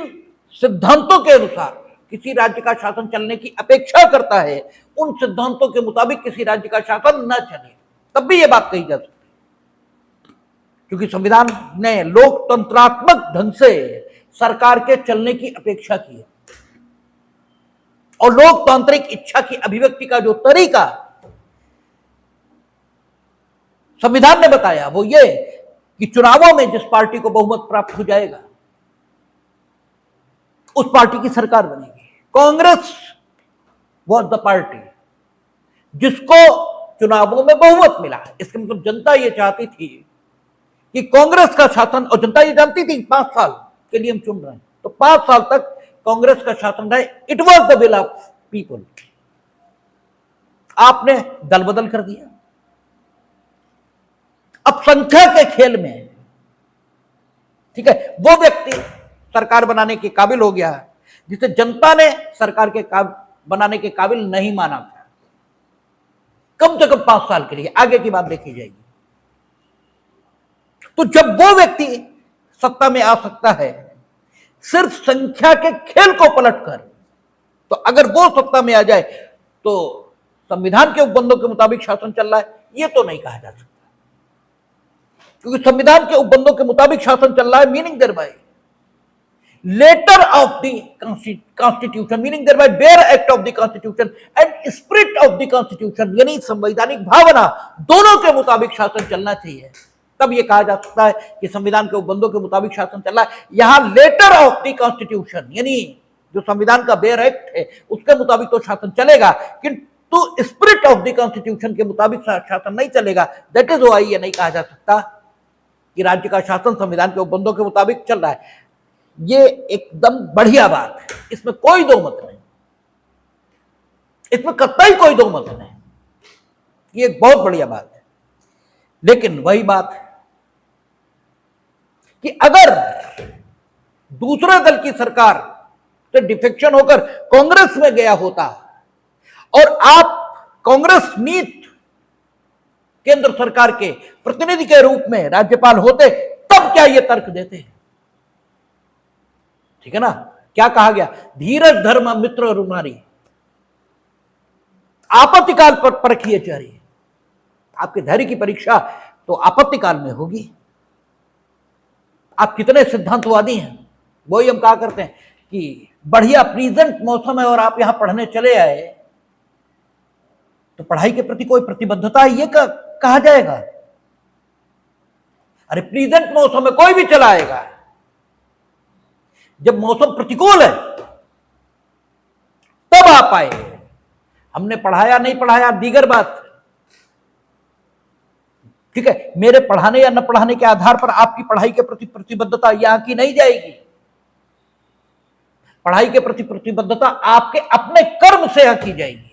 सिद्धांतों के अनुसार किसी राज्य का शासन चलने की अपेक्षा करता है, उन सिद्धांतों के मुताबिक किसी राज्य का शासन न चले, तब भी यह बात कही जा सकती है, क्योंकि संविधान ने लोकतंत्रात्मक ढंग से सरकार के चलने की अपेक्षा की है। और लोकतांत्रिक इच्छा की अभिव्यक्ति का जो तरीका संविधान ने बताया वो ये कि चुनावों में जिस पार्टी को बहुमत प्राप्त हो जाएगा उस पार्टी की सरकार बनेगी। कांग्रेस वॉज द पार्टी जिसको चुनावों में बहुमत मिला। इसका मतलब जनता ये चाहती थी कि कांग्रेस का शासन, और जनता ये जानती थी 5 साल के लिए हम चुन रहे हैं, तो 5 साल तक कांग्रेस का शासन रहे। It was the will of people. आपने दल बदल कर दिया। अब संख्या के खेल में, ठीक है, वो व्यक्ति सरकार बनाने के काबिल हो गया जिसे जनता ने सरकार के बनाने के काबिल नहीं माना था, कम से कम 5 साल के लिए। आगे की बात देखी जाएगी। तो जब वो व्यक्ति सत्ता में आ सकता है सिर्फ संख्या के खेल को पलटकर, तो अगर वो सत्ता में आ जाए तो संविधान के उपबंधों के मुताबिक शासन चल रहा है, ये तो नहीं कहा जा सकता, क्योंकि संविधान के उपबंधों के मुताबिक शासन चल रहा है, meaning thereby letter of the constitution, meaning thereby bare act of the constitution and spirit of the constitution, यानी संवैधानिक भावना दोनों के मुताबिक शासन चलना चाहिए। तब यह कहा जा सकता है कि संविधान के उपबंधों के मुताबिक शासन चल रहा है। यहां लेटर ऑफ द कॉन्स्टिट्यूशन यानी जो संविधान का बेयर एक्ट है उसके मुताबिक तो शासन चलेगा, किंतु स्पिरिट ऑफ द कॉन्स्टिट्यूशन के मुताबिक शासन नहीं चलेगा। दैट इज व्हाई यह नहीं कहा जा सकता कि राज्य का शासन संविधान के उपबंधों के मुताबिक चल रहा है। ये एकदम बढ़िया बात है, इसमें कोई दो मत नहीं, इसमें कतई कोई दो मत नहीं, ये एक बहुत बढ़िया बात है। लेकिन वही बात कि अगर दूसरे दल की सरकार से डिफेक्शन होकर कांग्रेस में गया होता और आप कांग्रेस नीत केंद्र सरकार के प्रतिनिधि के रूप में राज्यपाल होते, तब क्या ये तर्क देते हैं? ठीक है ना? क्या कहा गया? धीरज धर्म मित्र रुमारी, आपत्तिकाल पर परखिए चारी। आपके धैर्य की परीक्षा तो आपत्तिकाल में होगी। आप कितने सिद्धांतवादी हैं, वही हम कहा करते हैं कि बढ़िया प्रीजेंट मौसम है और आप यहां पढ़ने चले आए तो पढ़ाई के प्रति कोई प्रतिबद्धता है ये कहा जाएगा? अरे प्रीजेंट मौसम में कोई भी चला आएगा, जब मौसम प्रतिकूल है तब आप आए। हमने पढ़ाया नहीं पढ़ाया दीगर बात, ठीक है। मेरे पढ़ाने या न पढ़ाने के आधार पर आपकी पढ़ाई के प्रति प्रतिबद्धता यहां की नहीं जाएगी। पढ़ाई के प्रति प्रतिबद्धता आपके अपने कर्म से यहां की जाएगी।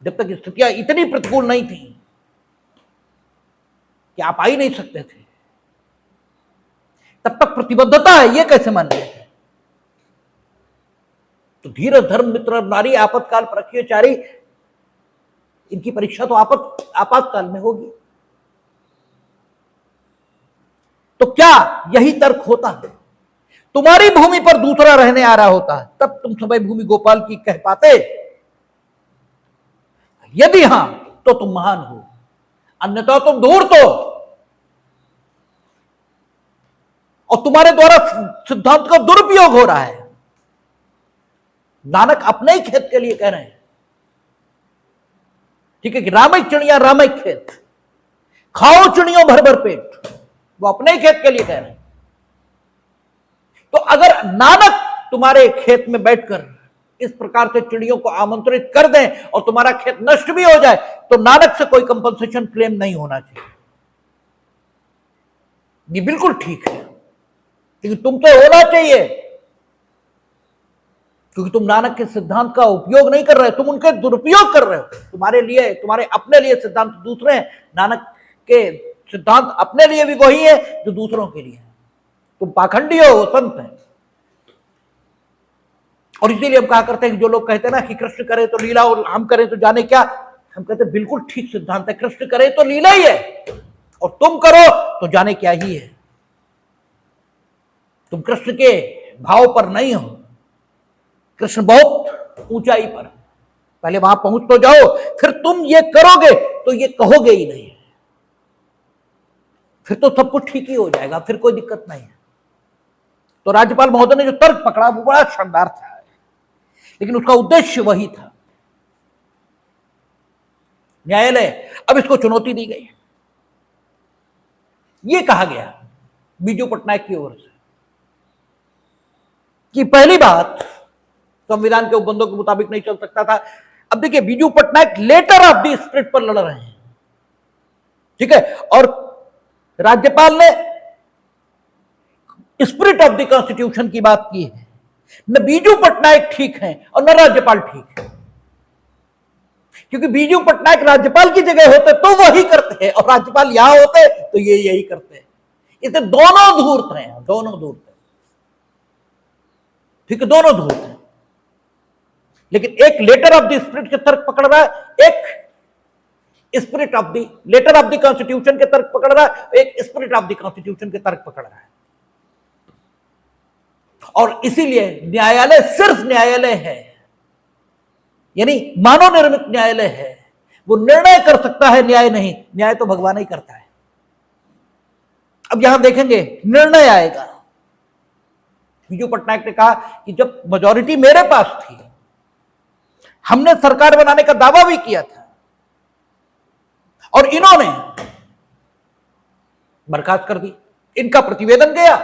जब तक स्थितियां इतनी प्रतिकूल नहीं थी कि आप आ ही नहीं सकते थे, तब तक प्रतिबद्धता है, ये कैसे मान लिया? तो धीरज धर्म मित्र नारी आपातकाल परखिए चारी, इनकी परीक्षा तो आपातकाल में होगी। तो क्या यही तर्क होता है? तुम्हारी भूमि पर दूसरा रहने आ रहा होता है तब तुम समय भूमि गोपाल की कह पाते? यदि हां तो तुम महान हो, अन्यथा तुम धूर्त तो। और तुम्हारे द्वारा सिद्धांत का दुरुपयोग हो रहा है। नानक अपने ही खेत के लिए कह रहे हैं, ठीक है, कि रामक चिड़िया रामक खेत, खाओ चिड़ियों भर भर पेट। वो अपने ही खेत के लिए कह रहे हैं। तो अगर नानक तुम्हारे खेत में बैठकर इस प्रकार से चिड़ियों को आमंत्रित कर दें और तुम्हारा खेत नष्ट भी हो जाए तो नानक से कोई कंपनसेशन क्लेम नहीं होना चाहिए। ये बिल्कुल ठीक है, लेकिन तुमसे होना चाहिए, क्योंकि तुम नानक के सिद्धांत का उपयोग नहीं कर रहे, तुम उनके दुरुपयोग कर रहे हो। तुम्हारे लिए, तुम्हारे अपने लिए सिद्धांत दूसरे हैं, नानक के सिद्धांत अपने लिए भी वही है जो दूसरों के लिए है। तुम पाखंडी हो, वो संत है। और इसीलिए हम कहा करते हैं कि जो लोग कहते हैं ना कि कृष्ण करे तो लीला और हम करें तो जाने क्या, हम कहते बिल्कुल ठीक सिद्धांत है, कृष्ण करे तो लीला ही है, और तुम करो तो जाने क्या ही है। तुम कृष्ण के भाव पर नहीं हो, कृष्ण बहुत ऊंचाई पर, पहले वहां पहुंच तो जाओ, फिर तुम ये करोगे तो ये कहोगे ही नहीं, फिर तो सब कुछ ठीक ही हो जाएगा, फिर कोई दिक्कत नहीं है। तो राज्यपाल महोदय ने जो तर्क पकड़ा वो बड़ा शानदार था, लेकिन उसका उद्देश्य वही था। न्यायालय अब इसको चुनौती दी गई, ये कहा गया बीजू पटनायक की ओर से कि पहली बात, संविधान के उपबंधों के मुताबिक नहीं चल सकता था। अब देखिए, Biju Patnaik letter of the spirit पर लड़ रहे हैं, ठीक है, और राज्यपाल ने स्पिरिट ऑफ द कॉन्स्टिट्यूशन की बात की है। न बीजू पटनायक ठीक हैं और न राज्यपाल ठीक है, क्योंकि बीजू पटनायक राज्यपाल की जगह होते तो वही करते हैं, और राज्यपाल यहां होते तो ये यही करते हैं। इसे दोनों धूर्त हैं, दोनों धूर्त हैं, ठीक है, दोनों धूर्त हैं। लेकिन एक लेटर ऑफ द स्पिरिट के तर्क पकड़ रहा है, एक spirit of the letter of the constitution के तर्क पकड़ रहा है, एक स्पिरिट ऑफ द कॉन्स्टिट्यूशन के तर्क पकड़ रहा है। और इसीलिए न्यायालय सिर्फ न्यायालय है, यानी मानव निर्मित न्यायालय है, वो निर्णय कर सकता है, न्याय नहीं। न्याय तो भगवान ही करता है। अब यहां देखेंगे निर्णय आएगा। बीजू पटनायक ने कहा कि जब मेजॉरिटी मेरे पास थी, हमने सरकार बनाने का दावा भी किया था, और इन्होंने बर्खास्त कर दी। इनका प्रतिवेदन गया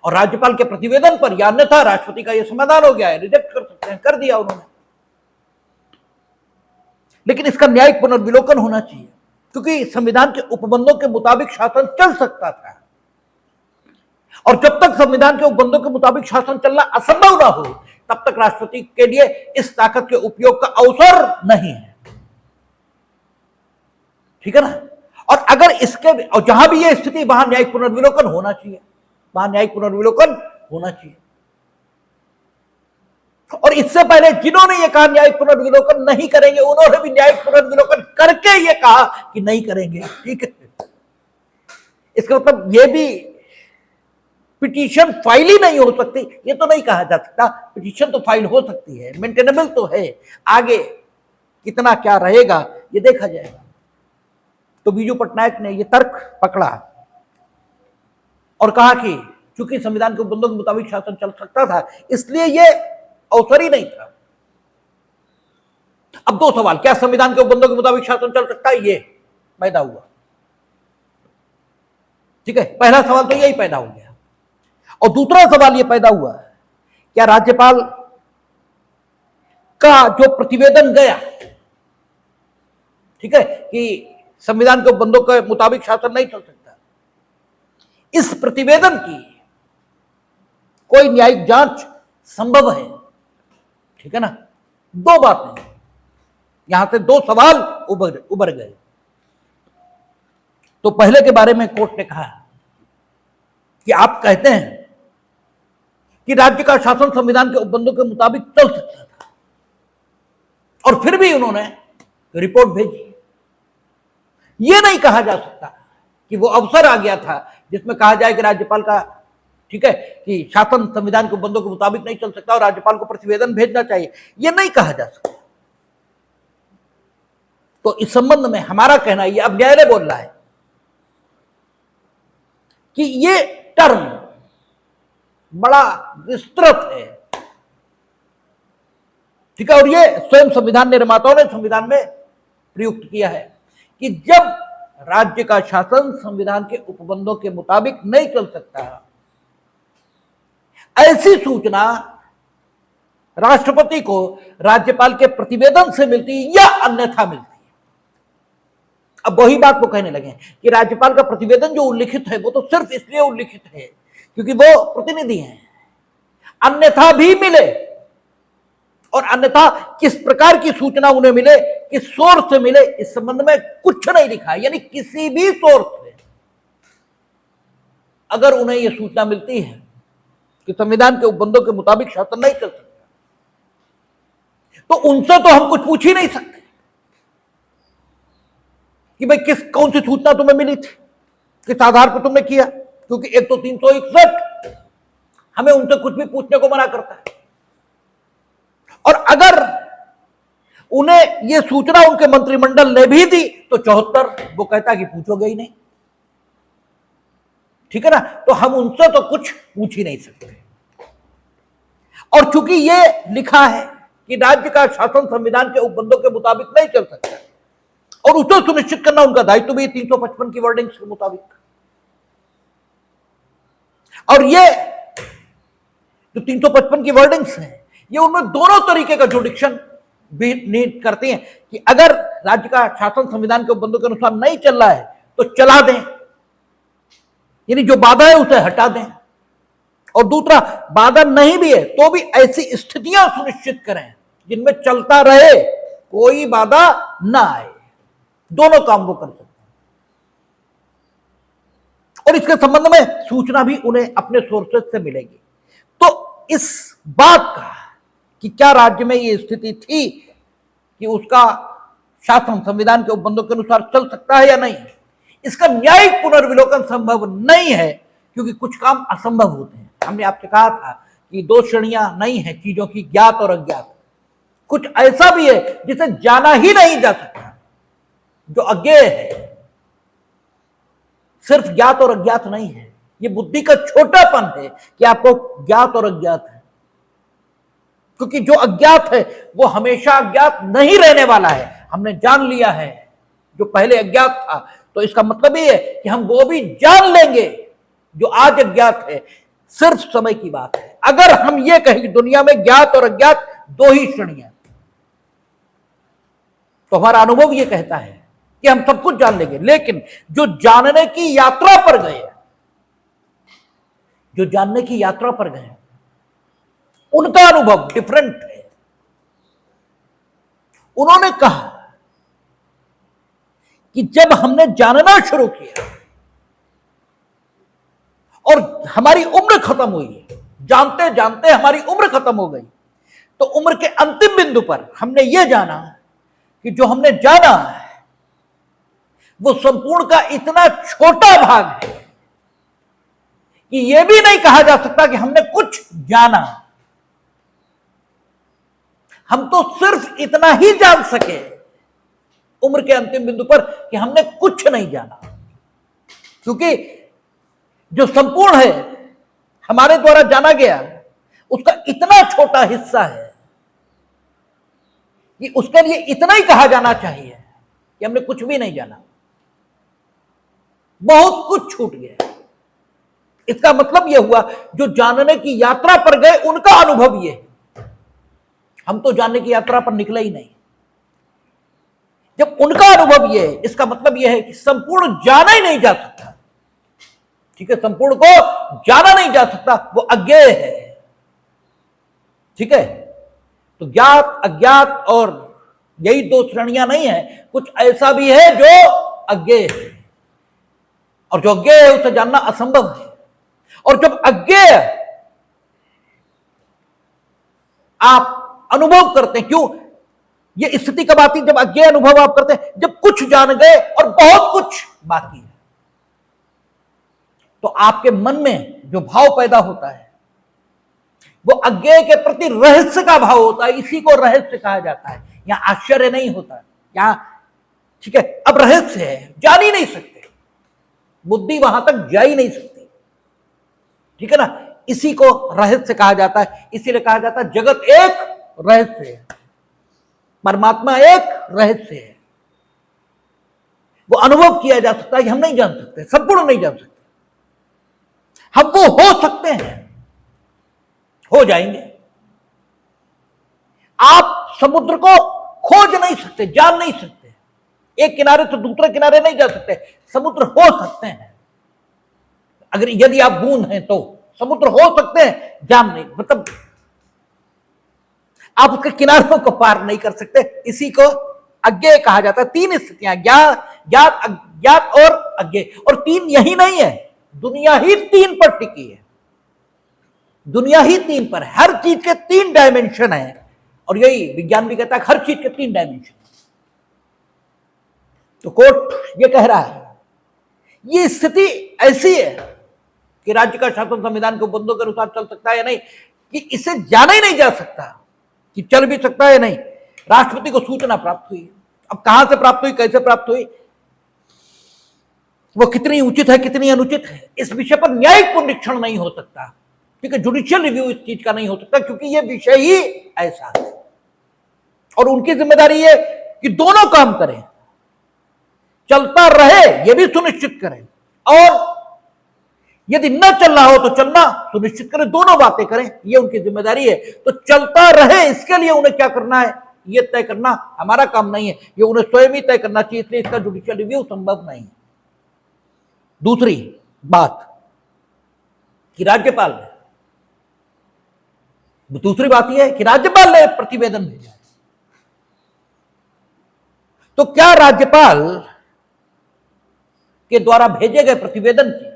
और राज्यपाल के प्रतिवेदन पर या अन्यथा राष्ट्रपति का यह समाधान हो गया है, रिजेक्ट कर सकते हैं, कर दिया उन्होंने। लेकिन इसका न्यायिक पुनर्विलोकन होना चाहिए, क्योंकि संविधान के उपबंधों के मुताबिक शासन चल सकता था, और जब तक संविधान के उपबंधों के मुताबिक शासन चलना असंभव ना हो, तब तक राष्ट्रपति के लिए इस ताकत के उपयोग का अवसर नहीं है, ठीक है ना। और अगर इसके, और जहां भी यह स्थिति, वहां न्यायिक पुनर्विलोकन होना चाहिए, वहां न्यायिक पुनर्विलोकन होना चाहिए। और इससे पहले जिन्होंने ये कहा न्यायिक पुनर्विलोकन नहीं करेंगे, उन्होंने भी न्यायिक पुनर्विलोकन करके ये कहा कि नहीं करेंगे, ठीक है। इसका मतलब ये भी पिटीशन फाइल ही नहीं हो सकती, ये तो नहीं कहा जा सकता। पिटीशन तो फाइल हो सकती है, मेंटेनेबल तो है, आगे कितना क्या रहेगा ये देखा जाएगा। तो बीजू पटनायक ने ये तर्क पकड़ा और कहा कि चूंकि संविधान के उपबंधों के मुताबिक शासन चल सकता था, इसलिए ये अवसर ही नहीं था। अब दो सवाल, क्या संविधान के उपबंधों के मुताबिक शासन चल सकता है, ये पैदा हुआ, ठीक है, पहला सवाल तो यही पैदा हो गया। और दूसरा सवाल यह पैदा हुआ, क्या राज्यपाल का जो प्रतिवेदन गया, ठीक है, कि संविधान के उपबंधों के मुताबिक शासन नहीं चल सकता, इस प्रतिवेदन की कोई न्यायिक जांच संभव है, ठीक है ना। दो बातें, यहां से दो सवाल उभर गए। तो पहले के बारे में कोर्ट ने कहा कि आप कहते हैं कि राज्य का शासन संविधान के उपबंधों के मुताबिक चल सकता था, और फिर भी उन्होंने रिपोर्ट भेजी। यह नहीं कहा जा सकता कि वो अवसर आ गया था जिसमें कहा जाए कि राज्यपाल का, ठीक है, कि शासन संविधान के उपबंधों के मुताबिक नहीं चल सकता और राज्यपाल को प्रतिवेदन भेजना चाहिए, यह नहीं कहा जा सकता। तो इस संबंध में हमारा कहना यह, अब न्यायालय बोल रहा है कि ये टर्म बड़ा विस्तृत है, ठीक है, और ये स्वयं संविधान निर्माताओं ने संविधान में प्रयुक्त किया है कि जब राज्य का शासन संविधान के उपबंधों के मुताबिक नहीं चल सकता, ऐसी सूचना राष्ट्रपति को राज्यपाल के प्रतिवेदन से मिलती या अन्यथा मिलती है। अब वही बात वो कहने लगे कि राज्यपाल का प्रतिवेदन जो उल्लिखित है वो तो सिर्फ इसलिए उल्लिखित है क्योंकि वो प्रतिनिधि हैं, अन्यथा भी मिले, और अन्यथा किस प्रकार की सूचना उन्हें मिले, किस सोर्स से मिले, इस संबंध में कुछ नहीं लिखा है। यानी किसी भी सोर्स से अगर उन्हें यह सूचना मिलती है कि संविधान के उपबंधों के मुताबिक शासन नहीं चल सकता, तो उनसे तो हम कुछ पूछ ही नहीं सकते, कि भाई कौन सी सूचना तुम्हें मिली थी, किस आधार पर तुमने किया, क्योंकि एक तो 361 हमें उनसे कुछ भी पूछने को मना करता है। और अगर उन्हें यह सूचना उनके मंत्रिमंडल ने भी दी तो 74 वो कहता कि पूछोगे ही नहीं, ठीक है ना। तो हम उनसे तो कुछ पूछ ही नहीं सकते। और चूंकि यह लिखा है कि राज्य का शासन संविधान के उपबंधों के मुताबिक नहीं चल सकता और उसे सुनिश्चित करना उनका दायित्व भी 355 की वर्डिंग्स के मुताबिक। और ये जो 355 की वर्डिंग्स है ये उनमें दोनों तरीके का जुडिक्शन भी नीड करती हैं कि अगर राज्य का शासन संविधान के उपबंधों के अनुसार नहीं चल रहा है तो चला दें, यानी जो बाधा है उसे हटा दें। और दूसरा, बाधा नहीं भी है तो भी ऐसी स्थितियां सुनिश्चित करें जिनमें चलता रहे, कोई बाधा ना आए। दोनों काम वो कर सकते हैं। और इसके संबंध में सूचना भी उन्हें अपने सोर्सेज से मिलेगी। तो इस बात का कि क्या राज्य में ये स्थिति थी कि उसका शासन संविधान के उपबंधों के अनुसार चल सकता है या नहीं, इसका न्यायिक पुनर्विलोकन संभव नहीं है, क्योंकि कुछ काम असंभव होते हैं। हमने आपसे कहा था कि दो श्रेणियां नहीं है चीजों की, ज्ञात और अज्ञात। कुछ ऐसा भी है जिसे जाना ही नहीं जा सकता, जो अज्ञेय है, सिर्फ ज्ञात और अज्ञात नहीं है। ये बुद्धि का छोटापन है कि आपको ज्ञात और अज्ञात है, क्योंकि जो अज्ञात है वो हमेशा अज्ञात नहीं रहने वाला है। हमने जान लिया है जो पहले अज्ञात था, तो इसका मतलब ये है कि हम वो भी जान लेंगे जो आज अज्ञात है, सिर्फ समय की बात है। अगर हम ये कहें कि दुनिया में ज्ञात और अज्ञात दो ही श्रेणियां, तो हमारा अनुभव ये कहता है कि हम सब कुछ जान लेंगे। लेकिन जो जानने की यात्रा पर गए, जो जानने की यात्रा पर गए, उनका अनुभव डिफरेंट है। उन्होंने कहा कि जब हमने जानना शुरू किया और हमारी उम्र खत्म हुई, जानते जानते हमारी उम्र खत्म हो गई, तो उम्र के अंतिम बिंदु पर हमने यह जाना कि जो हमने जाना है वो संपूर्ण का इतना छोटा भाग है कि यह भी नहीं कहा जा सकता कि हमने कुछ जाना। हम तो सिर्फ इतना ही जान सके उम्र के अंतिम बिंदु पर कि हमने कुछ नहीं जाना, क्योंकि जो संपूर्ण है हमारे द्वारा जाना गया उसका इतना छोटा हिस्सा है कि उसके लिए इतना ही कहा जाना चाहिए कि हमने कुछ भी नहीं जाना, बहुत कुछ छूट गया। इसका मतलब यह हुआ जो जानने की यात्रा पर गए उनका अनुभव यह है। हम तो जानने की यात्रा पर निकले ही नहीं। जब उनका अनुभव यह है, इसका मतलब यह है कि संपूर्ण जाना ही नहीं जा सकता। ठीक है, संपूर्ण को जाना नहीं जा सकता, वो अज्ञेय है। ठीक है, तो ज्ञात अज्ञात और यही दो श्रेणियां नहीं है, कुछ ऐसा भी है जो अज्ञेय है, और जो अज्ञेय है उसे जानना असंभव है। और जब अज्ञेय आप अनुभव करते हैं, क्यों ये स्थिति कब आती है? जब अज्ञेय अनुभव आप करते हैं, जब कुछ जान गए और बहुत कुछ बाकी है, तो आपके मन में जो भाव पैदा होता है वो अज्ञेय के प्रति रहस्य का भाव होता है। इसी को रहस्य कहा जाता है। यहां आश्चर्य नहीं होता, यहां ठीक है अब रहस्य है, जान ही नहीं सकते, बुद्धि वहां तक जा ही नहीं सकती। ठीक है ना, इसी को रहस्य कहा जाता है। इसीलिए कहा जाता है जगत एक रहस्य है, परमात्मा एक रहस्य है। वो अनुभव किया जा सकता है कि हम नहीं जान सकते, संपूर्ण नहीं जान सकते। हम वो हो सकते हैं, हो जाएंगे। आप समुद्र को खोज नहीं सकते, जान नहीं सकते, एक किनारे से दूसरे किनारे नहीं जा सकते। समुद्र हो सकते हैं, अगर यदि आप बूंद हैं तो समुद्र हो सकते हैं, जान नहीं, मतलब आप उसके किनारों को पार नहीं कर सकते। इसी को अज्ञेय कहा जाता है। तीन स्थितियां, ज्ञात अज्ञात और अज्ञेय। और तीन यही नहीं है, दुनिया ही तीन पर टिकी है। दुनिया ही तीन पर, हर चीज के तीन डायमेंशन है, और यही विज्ञान भी कहता है हर चीज के तीन डायमेंशन। तो कोर्ट ये कह रहा है ये स्थिति ऐसी है कि राज्य का शासन संविधान के उपबंधों के अनुसार चल सकता है या नहीं, कि इसे जाना ही नहीं जा सकता कि चल भी सकता है नहीं। राष्ट्रपति को सूचना प्राप्त हुई, अब कहां से प्राप्त हुई, कैसे प्राप्त हुई, वो कितनी उचित है कितनी अनुचित है, इस विषय पर न्यायिक पुनरीक्षण नहीं हो सकता, ठीक है, जुडिशियल रिव्यू इस चीज का नहीं हो सकता, क्योंकि ये विषय ही ऐसा है। और उनकी जिम्मेदारी है कि दोनों काम करें, चलता रहे ये भी सुनिश्चित करें, और यदि न चल रहा हो तो चलना सुनिश्चित करें, दोनों बातें करें, ये उनकी जिम्मेदारी है। तो चलता रहे इसके लिए उन्हें क्या करना है ये तय करना हमारा काम नहीं है, ये उन्हें स्वयं ही तय करना चाहिए, इसलिए इसका जुडिशियल रिव्यू संभव नहीं है। दूसरी बात कि राज्यपाल ने, दूसरी बात यह है कि राज्यपाल ने प्रतिवेदन भेजा है, तो क्या राज्यपाल के द्वारा भेजे गए प्रतिवेदन की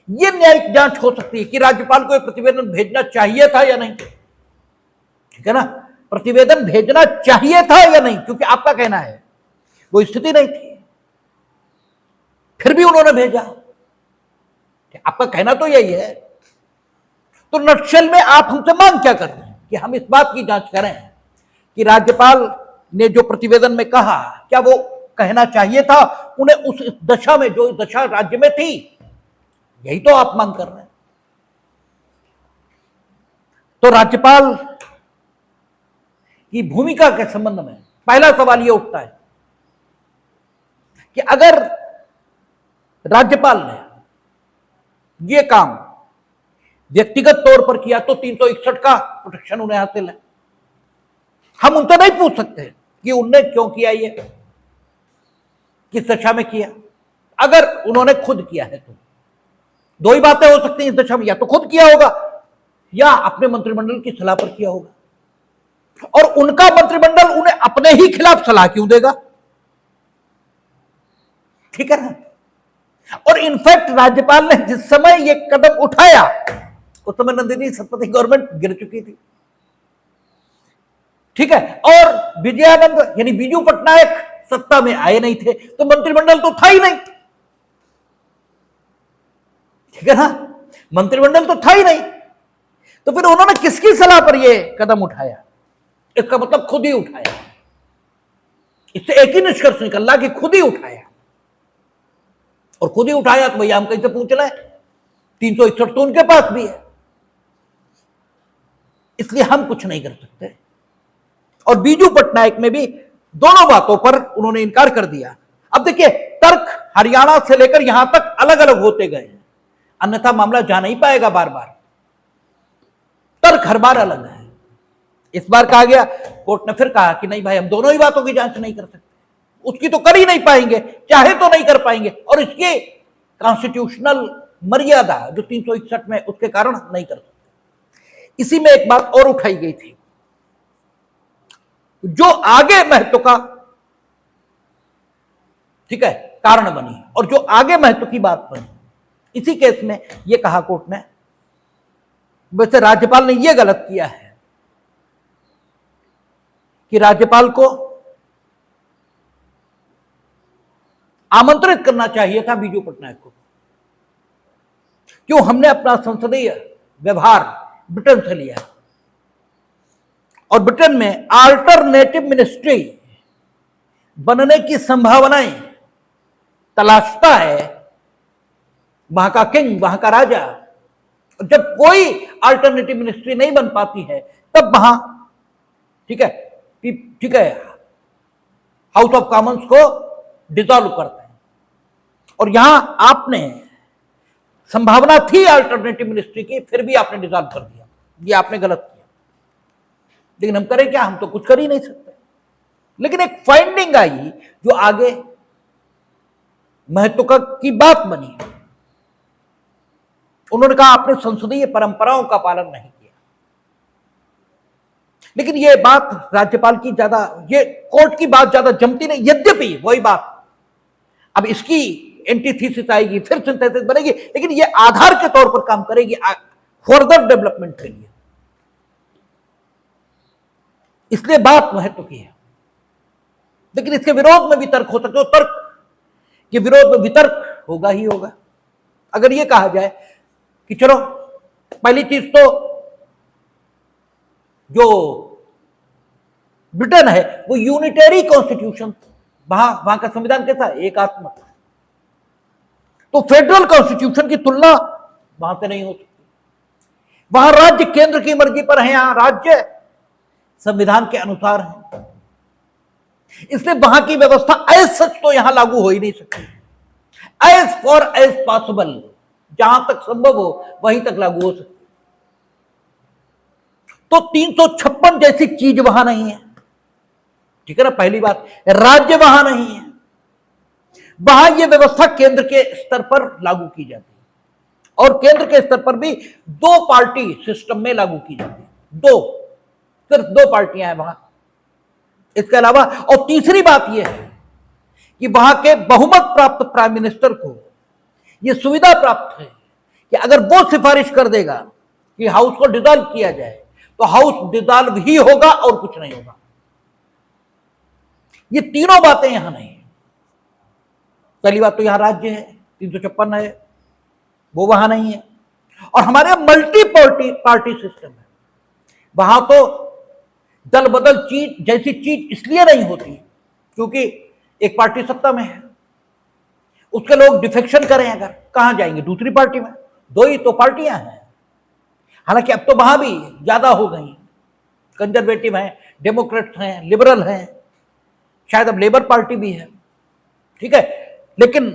यह न्यायिक जांच हो सकती है कि राज्यपाल को यह प्रतिवेदन भेजना चाहिए था या नहीं, ठीक है ना, प्रतिवेदन भेजना चाहिए था या नहीं, क्योंकि आपका कहना है वो स्थिति नहीं थी, फिर भी उन्होंने भेजा, आपका कहना तो यही है। तो नक्शल में आप हमसे मांग क्या कर रहे हैं कि हम इस बात की जांच करें कि राज्यपाल ने जो प्रतिवेदन में कहा क्या वो कहना चाहिए था उन्हें उस दशा में, जो दशा राज्य में थी, यही तो आप मांग कर रहे हैं। तो राज्यपाल की भूमिका के संबंध में पहला सवाल यह उठता है कि अगर राज्यपाल ने यह काम व्यक्तिगत तौर पर किया तो 361 का प्रोटेक्शन उन्हें हासिल है। हम उनसे नहीं पूछ सकते कि उनने क्यों किया, ये किस दशा में किया। अगर उन्होंने खुद किया है तो दो ही बातें हो सकती हैं इस दशा में, या तो खुद किया होगा या अपने मंत्रिमंडल की सलाह पर किया होगा, और उनका मंत्रिमंडल उन्हें अपने ही खिलाफ सलाह क्यों देगा, ठीक है ना। और इनफैक्ट राज्यपाल ने जिस समय यह कदम उठाया उस समय नंदिनी सतपथी गवर्नमेंट गिर चुकी थी, ठीक है, और विजयानंद यानी बीजू पटनायक सत्ता में आए नहीं थे, तो मंत्रिमंडल तो था ही नहीं, ठीक है ना, मंत्रिमंडल तो था ही नहीं, तो फिर उन्होंने किसकी सलाह पर यह कदम उठाया, इसका मतलब खुद ही उठाया। इससे एक ही निष्कर्ष निकला कि खुद ही उठाया, और खुद ही उठाया तो भैया हम कैसे पूछ रहे, 361 तो उनके पास भी है, इसलिए हम कुछ नहीं कर सकते। और बीजू पटनायक में भी दोनों बातों पर उन्होंने इनकार कर दिया। अब देखिए तर्क हरियाणा से लेकर यहां तक अलग अलग होते गए, अन्यथा मामला जा नहीं पाएगा, बार बार तर्क हर बार अलग है। इस बार कहा गया, कोर्ट ने फिर कहा कि नहीं भाई हम दोनों ही बातों की जांच नहीं कर सकते, उसकी तो कर ही नहीं पाएंगे, चाहे तो नहीं कर पाएंगे, और इसके कॉन्स्टिट्यूशनल मर्यादा जो 361 में उसके कारण नहीं कर सकते। इसी में एक बात और उठाई गई थी जो आगे महत्व का, ठीक है, कारण बनी, और जो आगे महत्व की बात बनी, इसी केस में यह कहा कोर्ट ने, वैसे राज्यपाल ने यह गलत किया है कि राज्यपाल को आमंत्रित करना चाहिए था बीजू पटनायक को। क्यों, हमने अपना संसदीय व्यवहार ब्रिटेन से लिया, और ब्रिटेन में अल्टरनेटिव मिनिस्ट्री बनने की संभावनाएं तलाशता है वहां का किंग, वहां का राजा। जब कोई अल्टरनेटिव मिनिस्ट्री नहीं बन पाती है तब वहां, ठीक है, हाउस ऑफ कॉमन्स को डिसॉल्व करते हैं, और यहां आपने संभावना थी अल्टरनेटिव मिनिस्ट्री की, फिर भी आपने डिसॉल्व कर दिया, ये आपने गलत किया। लेकिन हम करें क्या, हम तो कुछ कर ही नहीं सकते। लेकिन एक फाइंडिंग आई जो आगे महत्व की बात बनी, उन्होंने कहा आपने संसदीय परंपराओं का पालन नहीं किया। लेकिन यह बात राज्यपाल की ज्यादा, ये कोर्ट की बात ज्यादा जमती नहीं, यद्यपि वही बात अब इसकी एंटीथीसिस आएगी, फिर सिंथेसिस बनेगी, लेकिन यह आधार के तौर पर काम करेगी फर्दर डेवलपमेंट के लिए, इसलिए बात महत्व की है। लेकिन इसके विरोध में भी तर्क हो सकते हो, तर्क के विरोध में वितर्क होगा ही होगा। अगर यह कहा जाए कि चलो पहली चीज तो जो ब्रिटेन है वो यूनिटरी कॉन्स्टिट्यूशन, वहां का संविधान कैसा है, एकात्मक, तो फेडरल कॉन्स्टिट्यूशन की तुलना वहां से नहीं हो सकती। वहां राज्य केंद्र की मर्जी पर है, यहां राज्य संविधान के अनुसार है, इसलिए वहां की व्यवस्था एज सच तो यहां लागू हो ही नहीं सकती। एज फॉर एज पॉसिबल, जहां तक संभव हो वहीं तक लागू हो सकती। तो 356 जैसी चीज वहां नहीं है, ठीक है ना। पहली बात, राज्य वहां नहीं है, वहां यह व्यवस्था केंद्र के स्तर पर लागू की जाती है, और केंद्र के स्तर पर भी 2 पार्टी सिस्टम में लागू की जाती है। सिर्फ 2 पार्टियां हैं वहां, इसके अलावा। और तीसरी बात यह है कि वहां के बहुमत प्राप्त प्राइम मिनिस्टर को यह सुविधा प्राप्त है कि अगर वो सिफारिश कर देगा कि हाउस को डिसॉल्व किया जाए तो हाउस डिसॉल्व ही होगा और कुछ नहीं होगा। ये तीनों बातें यहां नहीं है। पहली बात तो यहां राज्य है, 356 है, वो वहां नहीं है। और हमारे मल्टी पार्टी सिस्टम है, वहां तो दल बदल चीज जैसी चीज इसलिए नहीं होती क्योंकि एक पार्टी सत्ता में है, उसके लोग डिफेक्शन करें अगर, कहां जाएंगे, दूसरी पार्टी में। 2 ही तो पार्टियां हैं, हालांकि अब तो वहां भी ज्यादा हो गई, कंजर्वेटिव हैं, डेमोक्रेट्स हैं, लिबरल हैं, शायद अब लेबर पार्टी भी है, ठीक है। लेकिन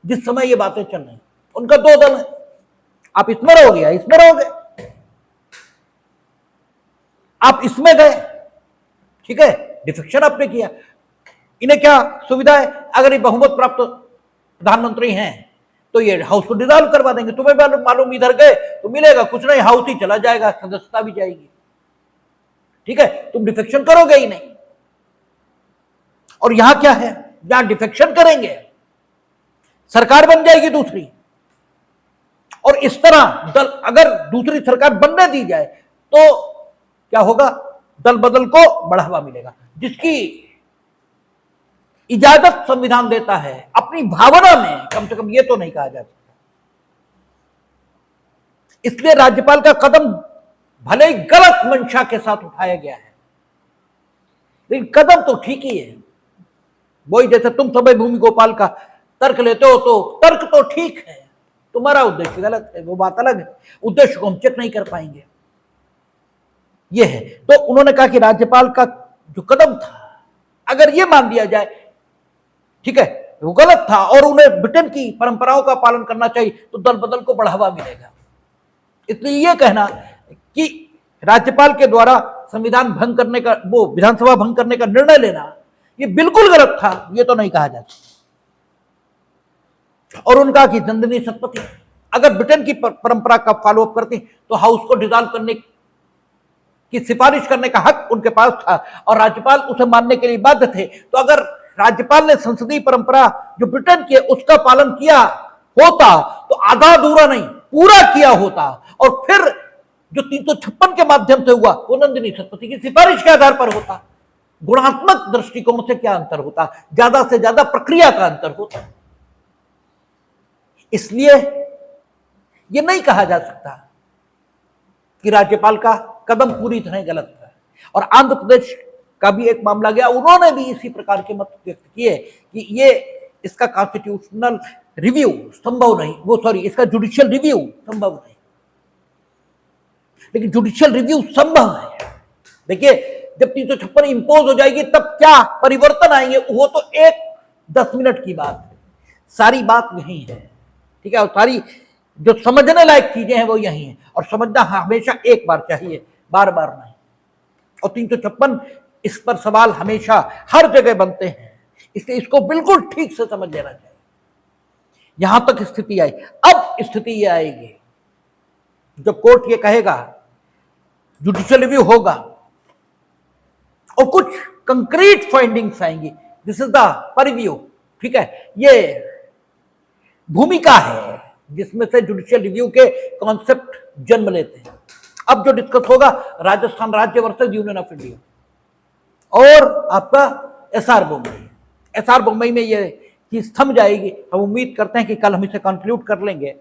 जिस समय ये बातें चल रही, उनका 2 दल है, आप इसमें रहोगे या इसमें रहोगे, आप इसमें गए, ठीक है, डिफेक्शन आपने किया। इन्हें क्या सुविधा है, अगर ये बहुमत प्राप्त प्रधानमंत्री हैं तो ये हाउस को डिसॉल्व करवा देंगे। तुम्हें मालूम इधर गए तो मिलेगा कुछ नहीं, हाउस ही चला जाएगा, सदस्यता भी जाएगी, ठीक है, तुम डिफेक्शन करोगे ही नहीं। और यहां क्या है, यहां डिफेक्शन करेंगे, सरकार बन जाएगी दूसरी, और इस तरह दल अगर दूसरी सरकार बनने दी जाए तो क्या होगा, दल बदल को बढ़ावा मिलेगा, जिसकी इजाजत संविधान देता है अपनी भावना में, कम से कम ये तो नहीं कहा जा सकता। इसलिए राज्यपाल का कदम भले ही गलत मंशा के साथ उठाया गया है, लेकिन कदम तो ठीक ही है। वही जैसे तुम समय भूमि गोपाल का तर्क लेते हो तो तर्क तो ठीक है, तुम्हारा उद्देश्य गलत है, वो बात अलग है, उद्देश्य को हम चेक नहीं कर पाएंगे, ये है। तो उन्होंने कहा कि राज्यपाल का जो कदम था, अगर ये मान लिया जाए ठीक है वो गलत था और उन्हें ब्रिटेन की परंपराओं का पालन करना चाहिए, तो दल बदल को बढ़ावा मिलेगा। इसलिए यह कहना कि राज्यपाल के द्वारा संविधान भंग करने का, वो विधानसभा भंग करने का निर्णय लेना, ये बिल्कुल गलत था, ये तो नहीं कहा जा सकता। और उनका कि नंदिनी सतपथी अगर ब्रिटेन की परंपरा का फॉलोअप करती तो हाउस को डिसॉल्व करने की सिफारिश करने का हक उनके पास था और राज्यपाल उसे मानने के लिए बाध्य थे। तो अगर राज्यपाल ने संसदीय परंपरा जो ब्रिटेन की है उसका पालन किया होता तो आधा अधूरा नहीं पूरा किया होता, और फिर जो 356 के माध्यम से हुआ वो नंदिनी सतपथी की सिफारिश के आधार पर होता। गुणात्मक दृष्टिकोण से क्या अंतर होता, ज्यादा से ज्यादा प्रक्रिया का अंतर होता। इसलिए यह नहीं कहा जा सकता कि राज्यपाल का कदम पूरी तरह गलत था। और आंध्र प्रदेश का भी एक मामला गया, उन्होंने भी इसी प्रकार के मत व्यक्त किए कि ये इसका कॉन्स्टिट्यूशनल रिव्यू संभव नहीं, वो सॉरी इसका जुडिशियल रिव्यू संभव नहीं। लेकिन जुडिशियल रिव्यू संभव है। देखिए जब 356 इंपोज हो जाएगी तब क्या परिवर्तन आएंगे, वो तो एक 10 मिनट की बात है, सारी बात यही है, ठीक है। और सारी जो समझने लायक चीजें हैं वो यही है, और समझना हमेशा एक बार चाहिए, बार बार नहीं। और 356 इस पर सवाल हमेशा हर जगह बनते हैं, इसलिए इसको बिल्कुल ठीक से समझ लेना चाहिए। यहां तक स्थिति आई, अब स्थिति यह आएगी जब कोर्ट ये कहेगा जुडिशियल रिव्यू होगा और कुछ कंक्रीट फाइंडिंग्स आएंगी, दिस इज द परव्यू, ठीक है, ये भूमिका है जिसमें से जुडिशियल रिव्यू के कॉन्सेप्ट जन्म लेते हैं। अब जो डिस्कस होगा राजस्थान राज्य वर्सेस यूनियन ऑफ इंडिया और आपका एसआर मुंबई में ये चीज थम जाएगी। हम उम्मीद करते हैं कि कल हम इसे कंक्लूड कर लेंगे।